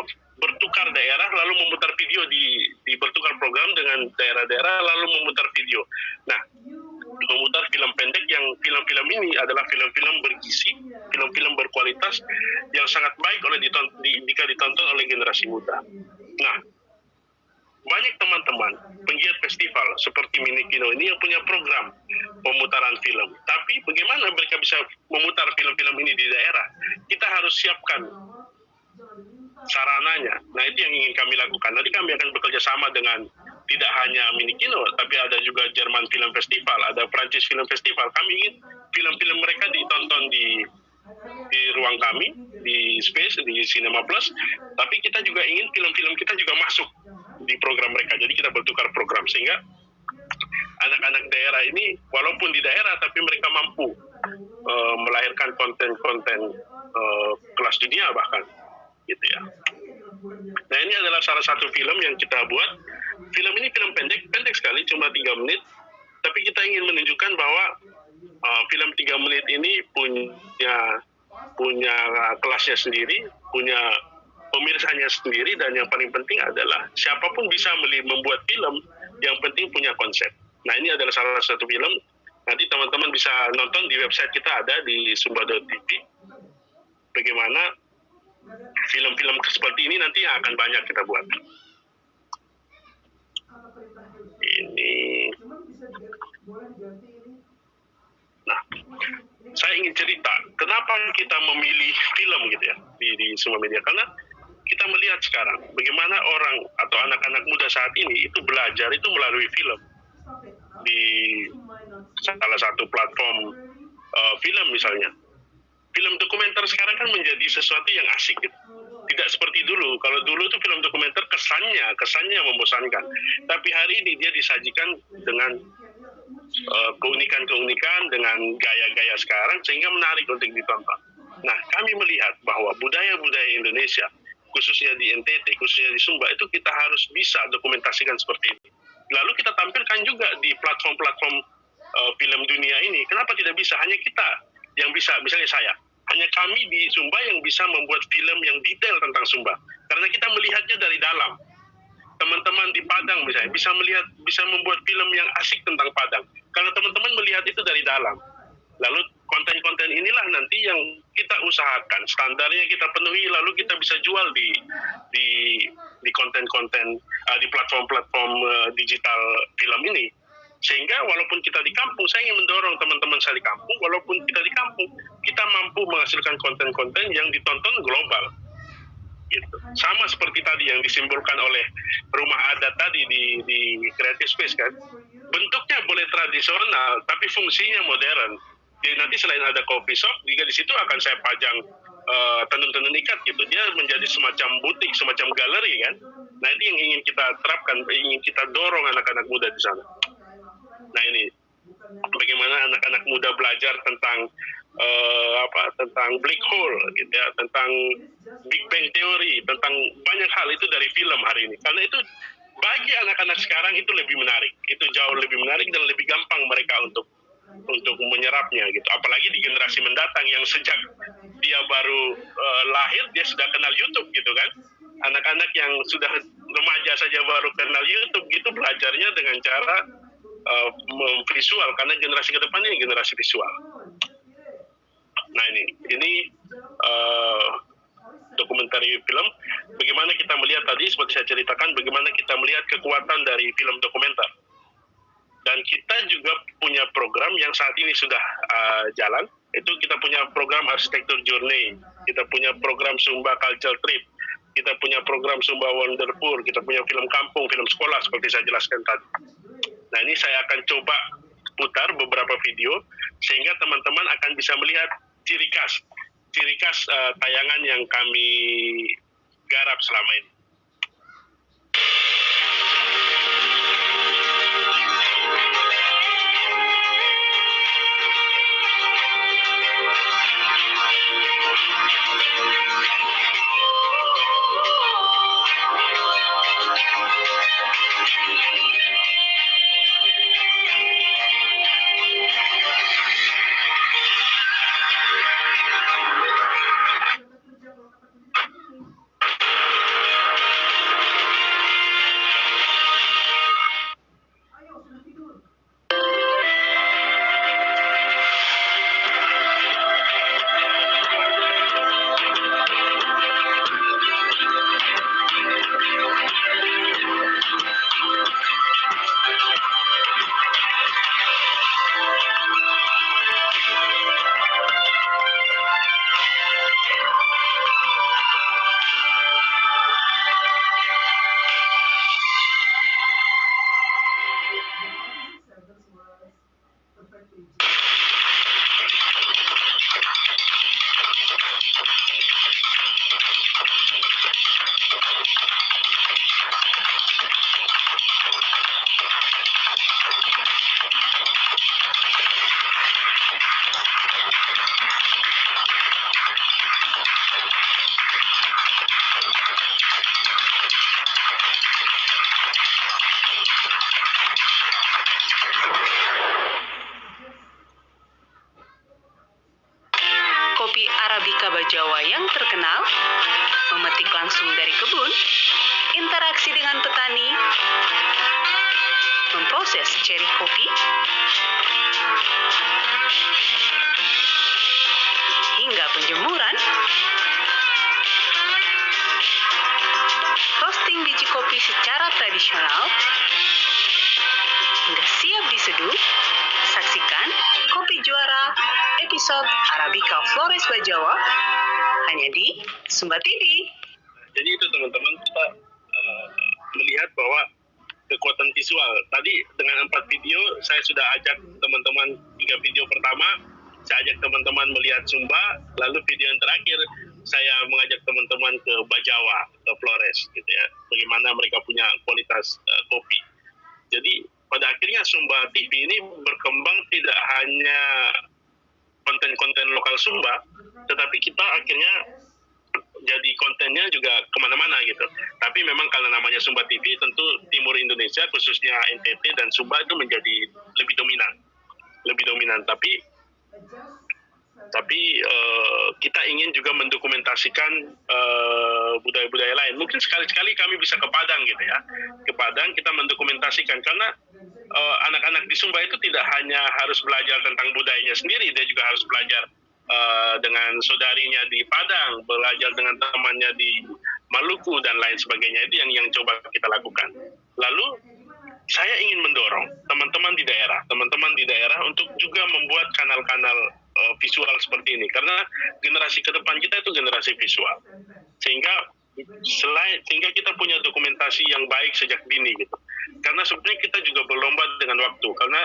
bertukar daerah lalu memutar video di bertukar program dengan daerah-daerah lalu memutar video. Nah, memutar film pendek yang film-film ini adalah film-film bergizi, film-film berkualitas yang sangat baik jika ditonton oleh generasi muda. Nah, banyak teman-teman penggiat festival seperti Mini Kino ini yang punya program pemutaran film. Tapi bagaimana mereka bisa memutar film-film ini di daerah? Kita harus siapkan sarananya. Nah, itu yang ingin kami lakukan. Nanti kami akan bekerja sama dengan tidak hanya Mini Kino, tapi ada juga Jerman Film Festival, ada Prancis Film Festival. Kami ingin film-film mereka ditonton di ruang kami, di Space, di Cinema Plus, tapi kita juga ingin film-film kita juga masuk di program mereka. Jadi kita bertukar program, sehingga anak-anak daerah ini, walaupun di daerah, tapi mereka mampu melahirkan konten-konten kelas dunia bahkan, gitu ya. Nah, ini adalah salah satu film yang kita buat. Film ini film pendek sekali, cuma 3 menit, tapi kita ingin menunjukkan bahwa film 3 menit ini punya kelasnya sendiri, punya pemirsanya sendiri, dan yang paling penting adalah siapapun bisa membuat film, yang penting punya konsep. Nah, ini adalah salah satu film. Nanti teman-teman bisa nonton di website kita, ada di sumba.tv. Bagaimana film-film seperti ini nanti yang akan banyak kita buat. Ini. Nah, saya ingin cerita kenapa kita memilih film gitu ya di semua media, karena kita melihat sekarang bagaimana orang atau anak-anak muda saat ini itu belajar itu melalui film di salah satu platform film misalnya. Film dokumenter sekarang kan menjadi sesuatu yang asik gitu. Tidak seperti dulu. Kalau dulu tuh film dokumenter kesannya membosankan. Tapi hari ini dia disajikan dengan keunikan-keunikan, dengan gaya-gaya sekarang, sehingga menarik untuk ditonton. Nah, kami melihat bahwa budaya-budaya Indonesia, khususnya di NTT, khususnya di Sumba, itu kita harus bisa dokumentasikan seperti ini. Lalu kita tampilkan juga di platform-platform film dunia ini. Kenapa tidak bisa? Hanya kita yang bisa, misalnya saya. Hanya kami di Sumba yang bisa membuat film yang detail tentang Sumba. Karena kita melihatnya dari dalam. Teman-teman di Padang misalnya bisa membuat film yang asik tentang Padang. Kalau teman-teman melihat itu dari dalam. Lalu konten-konten inilah nanti yang kita usahakan, standarnya kita penuhi, lalu kita bisa jual di konten-konten di platform-platform digital film ini. Sehingga walaupun kita di kampung, saya ingin mendorong teman-teman saya di kampung, walaupun kita di kampung, kita mampu menghasilkan konten-konten yang ditonton global. Gitu. Sama seperti tadi yang disimbolkan oleh rumah adat tadi di Creative Space kan. Bentuknya boleh tradisional, tapi fungsinya modern. Jadi nanti selain ada coffee shop, juga di situ akan saya pajang tenun-tenun ikat gitu. Dia menjadi semacam butik, semacam galeri kan. Nah, itu yang ingin kita terapkan, ingin kita dorong anak-anak muda di sana. Nah, ini bagaimana anak-anak muda belajar tentang tentang black hole gitu ya, tentang Big Bang Theory, tentang banyak hal itu dari film hari ini. Karena itu bagi anak-anak sekarang itu lebih menarik. Itu jauh lebih menarik dan lebih gampang mereka untuk menyerapnya gitu. Apalagi di generasi mendatang yang sejak dia baru lahir dia sudah kenal YouTube gitu kan. Anak-anak yang sudah remaja saja baru kenal YouTube gitu, belajarnya dengan cara visual, karena generasi ke depan ini generasi visual. Nah, ini dokumenter film. Bagaimana kita melihat tadi, seperti saya ceritakan, bagaimana kita melihat kekuatan dari film dokumenter. Dan kita juga punya program yang saat ini sudah jalan. Itu kita punya program Arsitektur Journey, kita punya program Sumba Culture Trip, kita punya program Sumba Wonderful, kita punya film kampung, film sekolah seperti saya jelaskan tadi. Nah, ini saya akan coba putar beberapa video sehingga teman-teman akan bisa melihat ciri khas tayangan yang kami garap selama ini. Kopi Arabica Bajawa yang terkenal, memetik langsung dari kebun, interaksi dengan petani, memproses ceri kopi, hingga penjemuran, roasting biji kopi secara tradisional, hingga siap diseduh. Saksikan Kopi Juara episode Arabica Flores Bajawa hanya di Sumba TV. Jadi itu teman-teman, kita melihat bahwa kekuatan visual. Tadi dengan 4 video, saya sudah ajak teman-teman 3 video pertama, saya ajak teman-teman melihat Sumba, lalu video yang terakhir saya mengajak teman-teman ke Bajawa, ke Flores, gitu ya. Bagaimana mereka punya kualitas kopi. Jadi pada akhirnya Sumba TV ini berkembang tidak hanya konten-konten lokal Sumba, tetapi kita akhirnya jadi kontennya juga kemana-mana gitu. Tapi memang karena namanya Sumba TV, tentu Timur Indonesia, khususnya NTT dan Sumba itu menjadi lebih dominan. Tapi kita ingin juga mendokumentasikan budaya-budaya lain. Mungkin sekali-sekali kami bisa ke Padang gitu ya. Ke Padang kita mendokumentasikan, karena anak-anak di Sumba itu tidak hanya harus belajar tentang budayanya sendiri, dia juga harus belajar dengan saudarinya di Padang, belajar dengan temannya di Maluku dan lain sebagainya. Itu yang coba kita lakukan. Lalu saya ingin mendorong teman-teman di daerah untuk juga membuat kanal-kanal visual seperti ini, karena generasi ke depan kita itu generasi visual, sehingga kita punya dokumentasi yang baik sejak dini gitu. Karena sebenarnya kita juga berlomba dengan waktu, karena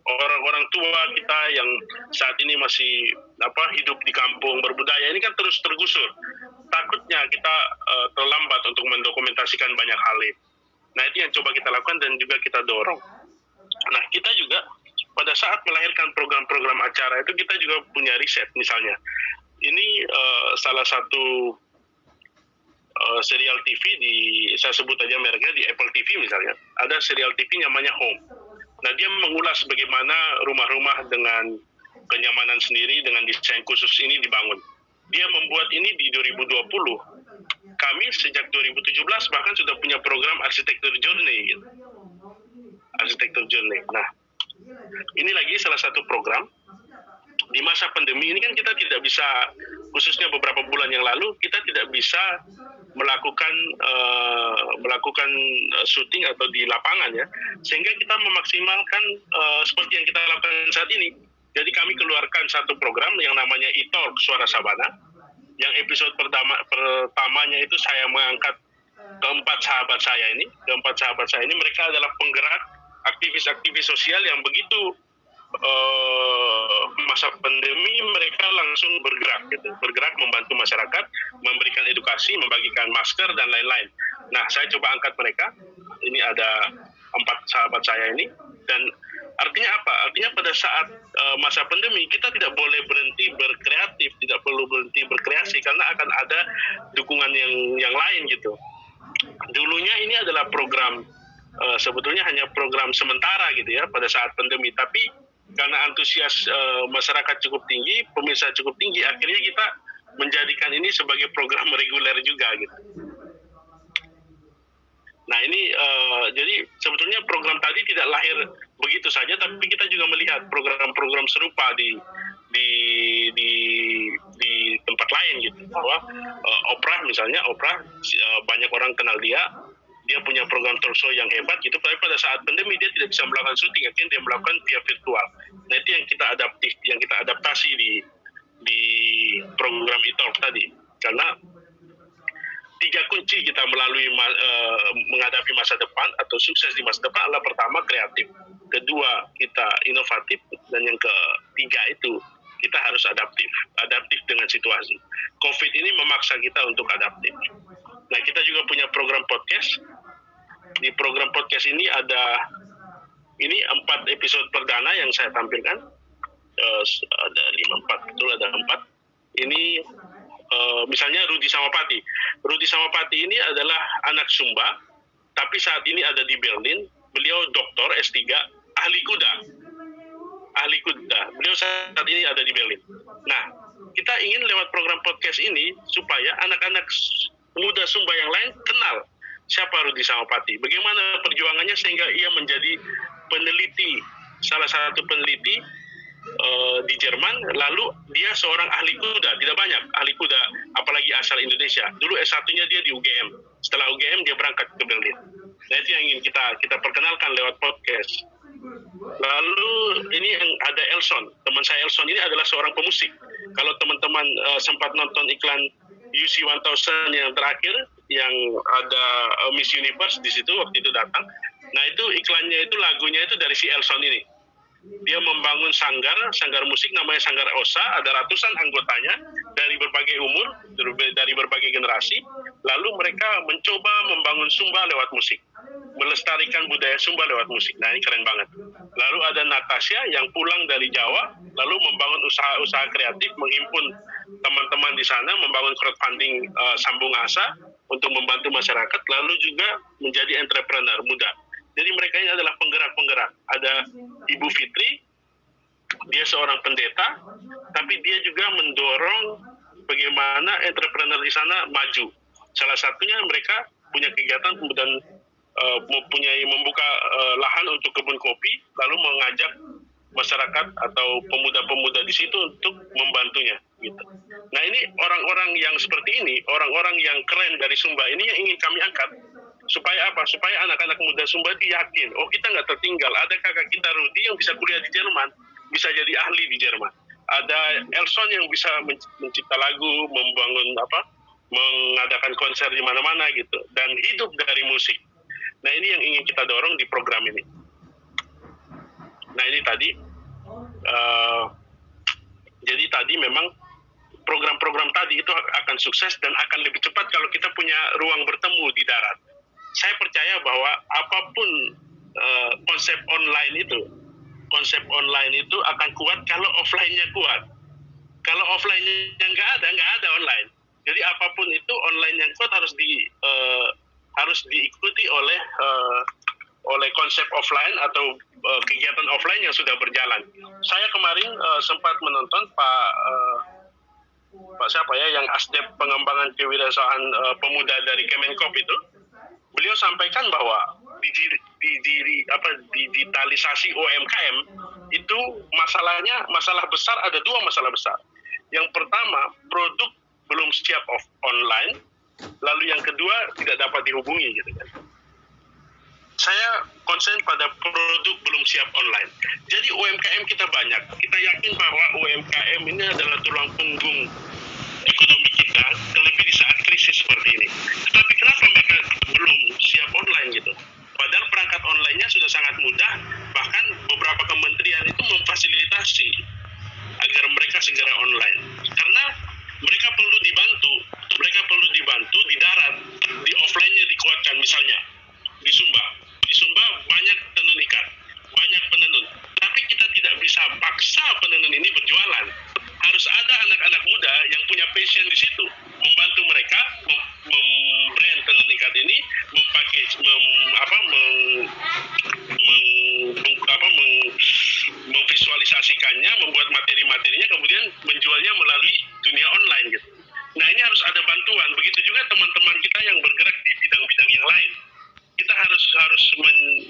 orang-orang tua kita yang saat ini masih hidup di kampung berbudaya ini kan terus tergusur. Takutnya kita terlambat untuk mendokumentasikan banyak hal ini. Nah, itu yang coba kita lakukan dan juga kita dorong. Nah, kita juga pada saat melahirkan program-program acara itu kita juga punya riset. Misalnya ini salah satu serial TV saya sebut aja mereknya, di Apple TV misalnya, ada serial TV namanya Home. Nah, dia mengulas bagaimana rumah-rumah dengan kenyamanan sendiri dengan desain khusus ini dibangun. Dia membuat ini di 2020. Kami sejak 2017 bahkan sudah punya program arsitektur journey gitu. Arsitektur journey. Nah, ini lagi salah satu program. Di masa pandemi ini kan kita tidak bisa, khususnya beberapa bulan yang lalu, kita tidak bisa melakukan syuting atau di lapangan ya, sehingga kita memaksimalkan seperti yang kita lakukan saat ini. Jadi kami keluarkan satu program yang namanya e-talk Suara Sabana, yang episode pertamanya itu saya mengangkat keempat sahabat saya ini. Mereka adalah penggerak aktivis-aktivis sosial yang begitu masa pandemi mereka langsung bergerak membantu masyarakat, memberikan edukasi, membagikan masker dan lain-lain. Nah, saya coba angkat mereka. Ini ada 4 sahabat saya ini, dan artinya apa? Artinya pada saat masa pandemi kita tidak boleh berhenti berkreatif, tidak perlu berhenti berkreasi, karena akan ada dukungan yang lain gitu. Dulunya ini adalah program sebetulnya hanya program sementara gitu ya pada saat pandemi, tapi karena antusias masyarakat cukup tinggi, pemirsa cukup tinggi, akhirnya kita menjadikan ini sebagai program reguler juga gitu. Nah, ini jadi sebetulnya program tadi tidak lahir begitu saja, tapi kita juga melihat program-program serupa di tempat lain gitu. Bahwa Oprah misalnya, banyak orang kenal dia punya program talk show yang hebat gitu, tapi pada saat pandemi dia tidak bisa melakukan syuting, akhirnya dia melakukan via virtual. Nah, itu yang kita adaptasi di program e-talk tadi. Karena 3 kunci kita menghadapi masa depan atau sukses di masa depan adalah: pertama, kreatif, kedua, kita inovatif, dan yang ketiga itu kita harus harus adaptif dengan situasi. COVID ini memaksa kita untuk adaptif. Nah, kita juga punya program podcast. Di program podcast ini ada 4 episode perdana yang saya tampilkan. Ada 4, betul ada 4. Ini misalnya Rudi Samapati. Rudi Samapati ini adalah anak Sumba, tapi saat ini ada di Berlin. Beliau doktor S3, ahli kuda. Beliau saat ini ada di Berlin. Nah, kita ingin lewat program podcast ini supaya anak-anak muda Sumba yang lain kenal siapa Rudi Samapati. Bagaimana perjuangannya sehingga ia menjadi peneliti, salah satu peneliti di Jerman, lalu dia seorang ahli kuda, tidak banyak ahli kuda, apalagi asal Indonesia. Dulu S1-nya dia di UGM, setelah UGM dia berangkat ke Berlin. Nah, itu yang ingin kita perkenalkan lewat podcast. Lalu ini yang ada Elson, teman saya Elson ini adalah seorang pemusik. Kalau teman-teman sempat nonton iklan UC 1000 yang terakhir, yang ada Miss Universe di situ waktu itu datang. Nah, itu iklannya itu lagunya itu dari si Elson ini. Dia membangun sanggar musik namanya Sanggar Osa, ada ratusan anggotanya dari berbagai umur, dari berbagai generasi. Lalu mereka mencoba membangun Sumba lewat musik, melestarikan budaya Sumba lewat musik. Nah, ini keren banget. Lalu ada Natasha yang pulang dari Jawa, lalu membangun usaha kreatif, menghimpun teman-teman di sana, membangun crowdfunding Sambung Asa untuk membantu masyarakat, lalu juga menjadi entrepreneur muda. Jadi mereka ini adalah penggerak-penggerak. Ada Ibu Fitri, dia seorang pendeta, tapi dia juga mendorong bagaimana entrepreneur di sana maju. Salah satunya mereka punya kegiatan dan membuka lahan untuk kebun kopi, lalu mengajak masyarakat atau pemuda-pemuda di situ untuk membantunya. Gitu. Nah, ini orang-orang yang seperti ini, orang-orang yang keren dari Sumba ini yang ingin kami angkat. Supaya apa? Supaya anak-anak muda Sumba itu yakin, oh kita nggak tertinggal. Ada kakak kita Rudi yang bisa kuliah di Jerman, bisa jadi ahli di Jerman. Ada Elson yang bisa mencipta lagu, mengadakan konser di mana-mana gitu, dan hidup dari musik. Nah, ini yang ingin kita dorong di program ini. Nah, ini tadi, jadi tadi memang program-program tadi itu akan sukses dan akan lebih cepat kalau kita punya ruang bertemu di darat. Saya percaya bahwa apapun konsep online itu akan kuat kalau offline-nya kuat. Kalau offline-nya nggak ada online. Jadi apapun itu online yang kuat harus diikuti oleh konsep offline atau kegiatan offline yang sudah berjalan. Saya kemarin sempat menonton Pak siapa ya yang Asdep pengembangan kewirausahaan pemuda dari Kemenkop itu. Beliau sampaikan bahwa digitalisasi UMKM itu masalah besar, ada 2 masalah besar. Yang pertama, produk belum siap online, lalu yang kedua tidak dapat dihubungi gitu kan. Saya konsen pada produk belum siap online. Jadi UMKM kita banyak. Kita yakin bahwa UMKM ini adalah tulang punggung ekonomi kita, terlebih di saat krisis seperti ini. Tetapi kenapa mereka belum siap online gitu? Padahal perangkat online-nya sudah sangat mudah, bahkan beberapa kementerian itu memfasilitasi agar mereka segera online. Karena mereka perlu dibantu di darat, di offline-nya dikuatkan misalnya di Sumba. Di Sumba banyak tenun ikat, banyak penenun. Tapi kita tidak bisa paksa penenun ini berjualan. Harus ada anak-anak muda yang punya passion di situ, membantu mereka membrand tenun ikat ini, memvisualisasikannya, membuat materi-materinya, kemudian menjualnya melalui dunia online gitu. Nah, ini harus ada bantuan. Begitu juga teman-teman kita yang bergerak di bidang-bidang yang lain. Kita harus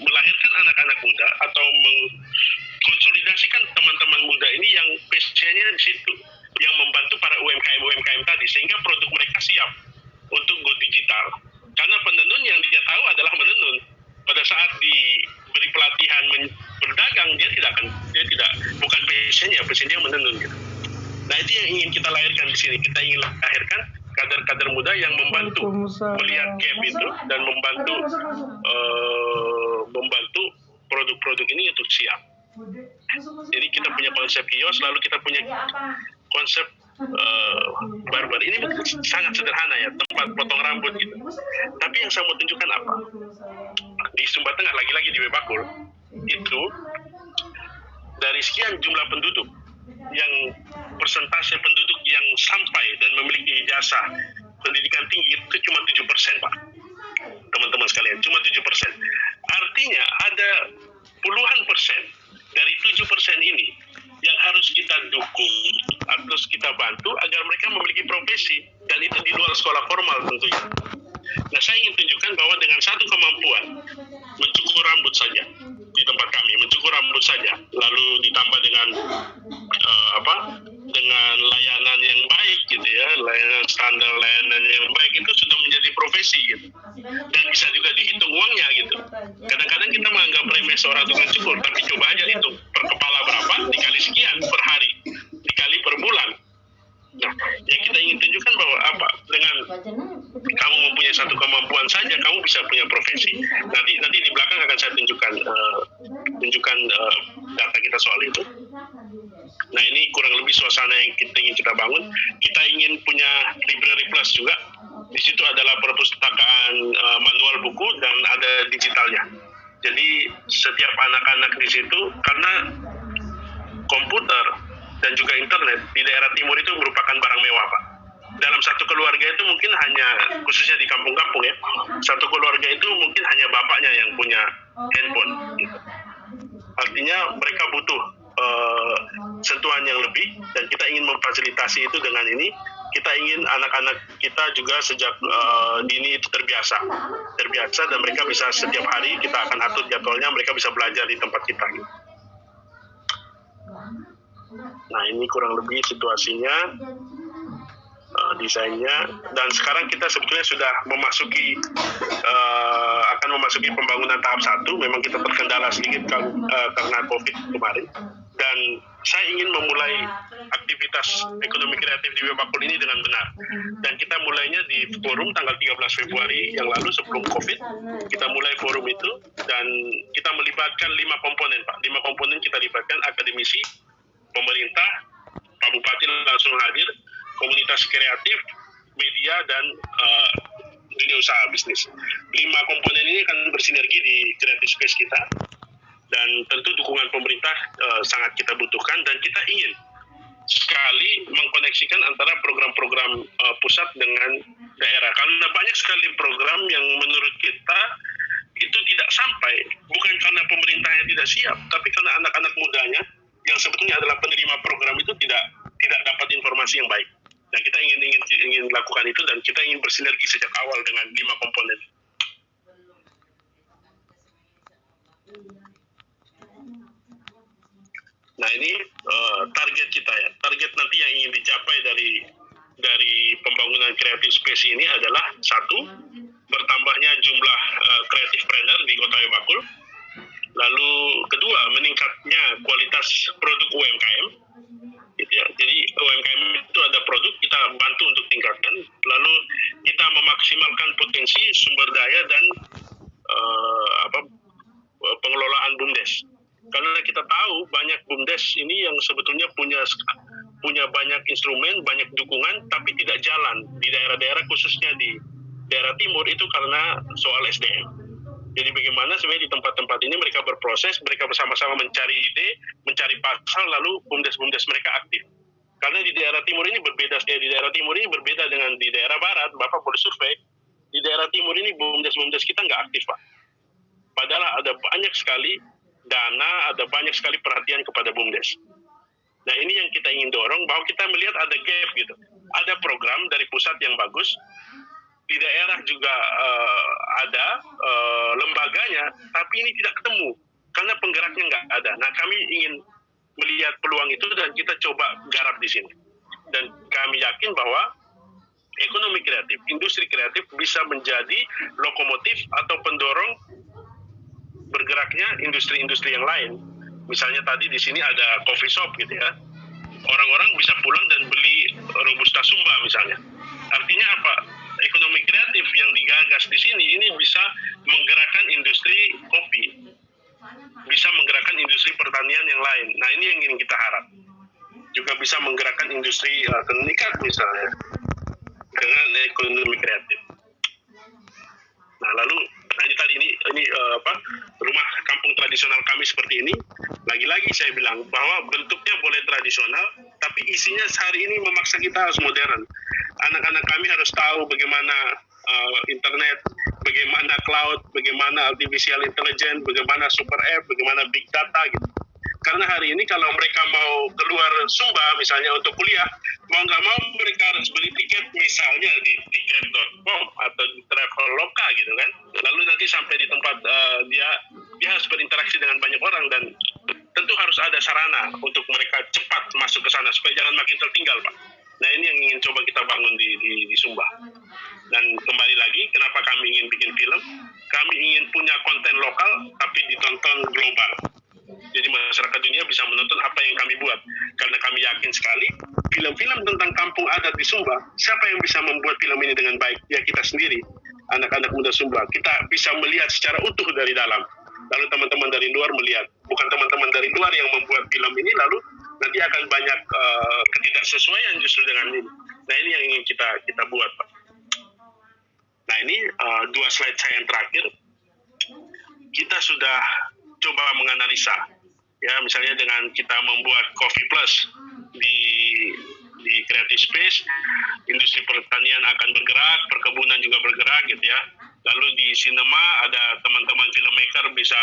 melahirkan anak-anak muda atau mengkonsolidasikan teman-teman muda ini yang passionnya di situ, yang membantu para UMKM tadi sehingga produk mereka siap untuk go digital. Karena penenun yang dia tahu adalah menenun. Pada saat diberi pelatihan berdagang, dia bukan passionnya menenun gitu. Nah, itu yang ingin kita lahirkan di sini. Kita ingin lahirkan kader-kader muda yang membantu melihat gap itu dan membantu produk-produk ini untuk siap. Jadi kita punya konsep kios, lalu kita punya konsep barber ini sangat sederhana ya, tempat potong rambut gitu. Tapi yang saya mau tunjukkan apa? Di Sumba Tengah, lagi-lagi di Bebakul, itu dari sekian jumlah penduduk, yang persentase penduduk yang sampai dan memiliki ijazah pendidikan tinggi itu cuma 7%, Pak. Teman-teman sekalian, cuma 7%. Artinya ada puluhan persen dari 7% ini yang harus kita dukung, harus kita bantu agar mereka memiliki profesi, dan itu di luar sekolah formal tentunya. Nah, saya ingin tunjukkan bahwa dengan satu kemampuan mencukur rambut saja di tempat kami, mencukur rambut saja, lalu ditambah dengan dengan layanan yang baik gitu ya, layanan standar layanan yang baik, itu sudah menjadi profesi gitu, dan bisa juga dihitung uangnya gitu. Kadang-kadang kita menganggap remeh seorang tukang cukur, tapi coba aja hitung per kepala berapa dikali sekian per hari, dikali per bulan. Nah, yang kita ingin tunjukkan bahwa dengan kamu mempunyai satu kemampuan saja kamu bisa punya profesi. Nanti di belakang akan saya tunjukkan data kita soal itu. Nah, ini kurang lebih suasana yang kita ingin kita bangun. Kita ingin punya library plus juga. Di situ adalah perpustakaan manual buku dan ada digitalnya. Jadi setiap anak-anak di situ, karena komputer dan juga internet di daerah timur itu merupakan barang mewah, Pak. Dalam satu keluarga itu mungkin hanya, khususnya di kampung-kampung ya, satu keluarga itu mungkin hanya bapaknya yang punya handphone. Artinya mereka butuh sentuhan yang lebih, dan kita ingin memfasilitasi itu dengan ini. Kita ingin anak-anak kita juga sejak dini itu terbiasa, dan mereka bisa setiap hari kita akan atur jadwalnya, mereka bisa belajar di tempat kita gitu. Nah, ini kurang lebih situasinya, desainnya, dan sekarang kita sebetulnya sudah akan memasuki pembangunan tahap 1. Memang kita terkendala sedikit karena COVID kemarin, dan saya ingin memulai aktivitas ekonomi kreatif di Bebakul ini dengan benar, dan kita mulainya di forum tanggal 13 Februari yang lalu sebelum COVID. Kita mulai forum itu, dan kita melibatkan 5 komponen, Pak. 5 komponen kita libatkan: akademisi, pemerintah, Pak Bupati langsung hadir, komunitas kreatif, media, dan dunia usaha bisnis. 5 komponen ini akan bersinergi di creative space kita, dan tentu dukungan pemerintah sangat kita butuhkan, dan kita ingin sekali mengkoneksikan antara program-program pusat dengan daerah, karena banyak sekali program yang menurut kita itu tidak sampai, bukan karena pemerintahnya tidak siap, tapi karena anak-anak mudanya yang sebetulnya adalah penerima program itu tidak dapat informasi yang baik. Nah, kita ingin lakukan itu, dan kita ingin bersinergi sejak awal dengan 5 komponen. Nah, ini target kita ya. Target nanti yang ingin dicapai dari pembangunan creative space ini adalah: 1, bertambahnya jumlah creative planner di Kota Bebakul. Lalu kedua, meningkatnya kualitas produk UMKM. Gitu ya. Jadi UMKM itu ada produk, kita bantu untuk tingkatkan. Lalu kita memaksimalkan potensi sumber daya dan pengelolaan BUMDes. Karena kita tahu banyak BUMDes ini yang sebetulnya punya banyak instrumen, banyak dukungan, tapi tidak jalan di daerah-daerah, khususnya di daerah timur itu karena soal SDM. Jadi bagaimana sebenarnya di tempat-tempat ini mereka berproses, mereka bersama-sama mencari ide, mencari pasar, lalu BUMDes mereka aktif. Karena di daerah timur ini berbeda dengan di daerah barat. Bapak boleh survei, di daerah timur ini BUMDes kita nggak aktif, Pak. Padahal ada banyak sekali dana, ada banyak sekali perhatian kepada BUMDes. Nah, ini yang kita ingin dorong, bahwa kita melihat ada gap gitu. Ada program dari pusat yang bagus, di daerah juga ada lembaganya, tapi ini tidak ketemu karena penggeraknya nggak ada. Nah, kami ingin melihat peluang itu, dan kita coba garap di sini. Dan kami yakin bahwa ekonomi kreatif, industri kreatif bisa menjadi lokomotif atau pendorong bergeraknya industri-industri yang lain. Misalnya tadi di sini ada coffee shop gitu ya. Orang-orang bisa pulang dan beli Robusta Sumba misalnya. Artinya apa? Ekonomi kreatif yang digagas di sini ini bisa menggerakkan industri kopi, bisa menggerakkan industri pertanian yang lain. Nah, ini yang ingin kita harap. Juga juga bisa menggerakkan industri tenun ikat misalnya dengan ekonomi kreatif. Nah lalu ini tadi ini rumah kampung tradisional kami seperti ini. Lagi-lagi saya bilang bahwa bentuknya boleh tradisional, tapi isinya hari ini memaksa kita harus modern. Anak-anak kami harus tahu bagaimana internet, bagaimana cloud, bagaimana artificial intelligence, bagaimana super app, bagaimana big data gitu. Karena hari ini kalau mereka mau keluar Sumba misalnya untuk kuliah, mau nggak mau mereka harus beli tiket misalnya di tiket.com atau di Traveloka gitu kan. Lalu nanti sampai di tempat dia harus berinteraksi dengan banyak orang dan tentu harus ada sarana untuk mereka cepat masuk ke sana supaya jangan makin tertinggal, Pak. Nah ini yang ingin coba kita bangun di Sumba. Dan kembali lagi, kenapa kami ingin bikin film? Kami ingin punya konten lokal tapi ditonton global. Jadi masyarakat dunia bisa menonton apa yang kami buat. Karena kami yakin sekali, film-film tentang kampung adat di Sumba, siapa yang bisa membuat film ini dengan baik? Ya kita sendiri, anak-anak muda Sumba. Kita bisa melihat secara utuh dari dalam. Lalu teman-teman dari luar melihat. Bukan teman-teman dari luar yang membuat film ini, lalu nanti akan banyak ketidaksesuaian justru dengan ini. Nah ini yang ingin kita buat, Pak. Nah ini 2 slide saya yang terakhir. Kita sudah coba menganalisa, ya misalnya dengan kita membuat Coffee Plus di Creative Space, industri pertanian akan bergerak, perkebunan juga bergerak gitu ya. Lalu di sinema ada teman-teman filmmaker bisa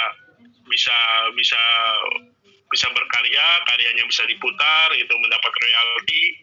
berkarya, karyanya bisa diputar gitu, mendapat royalti.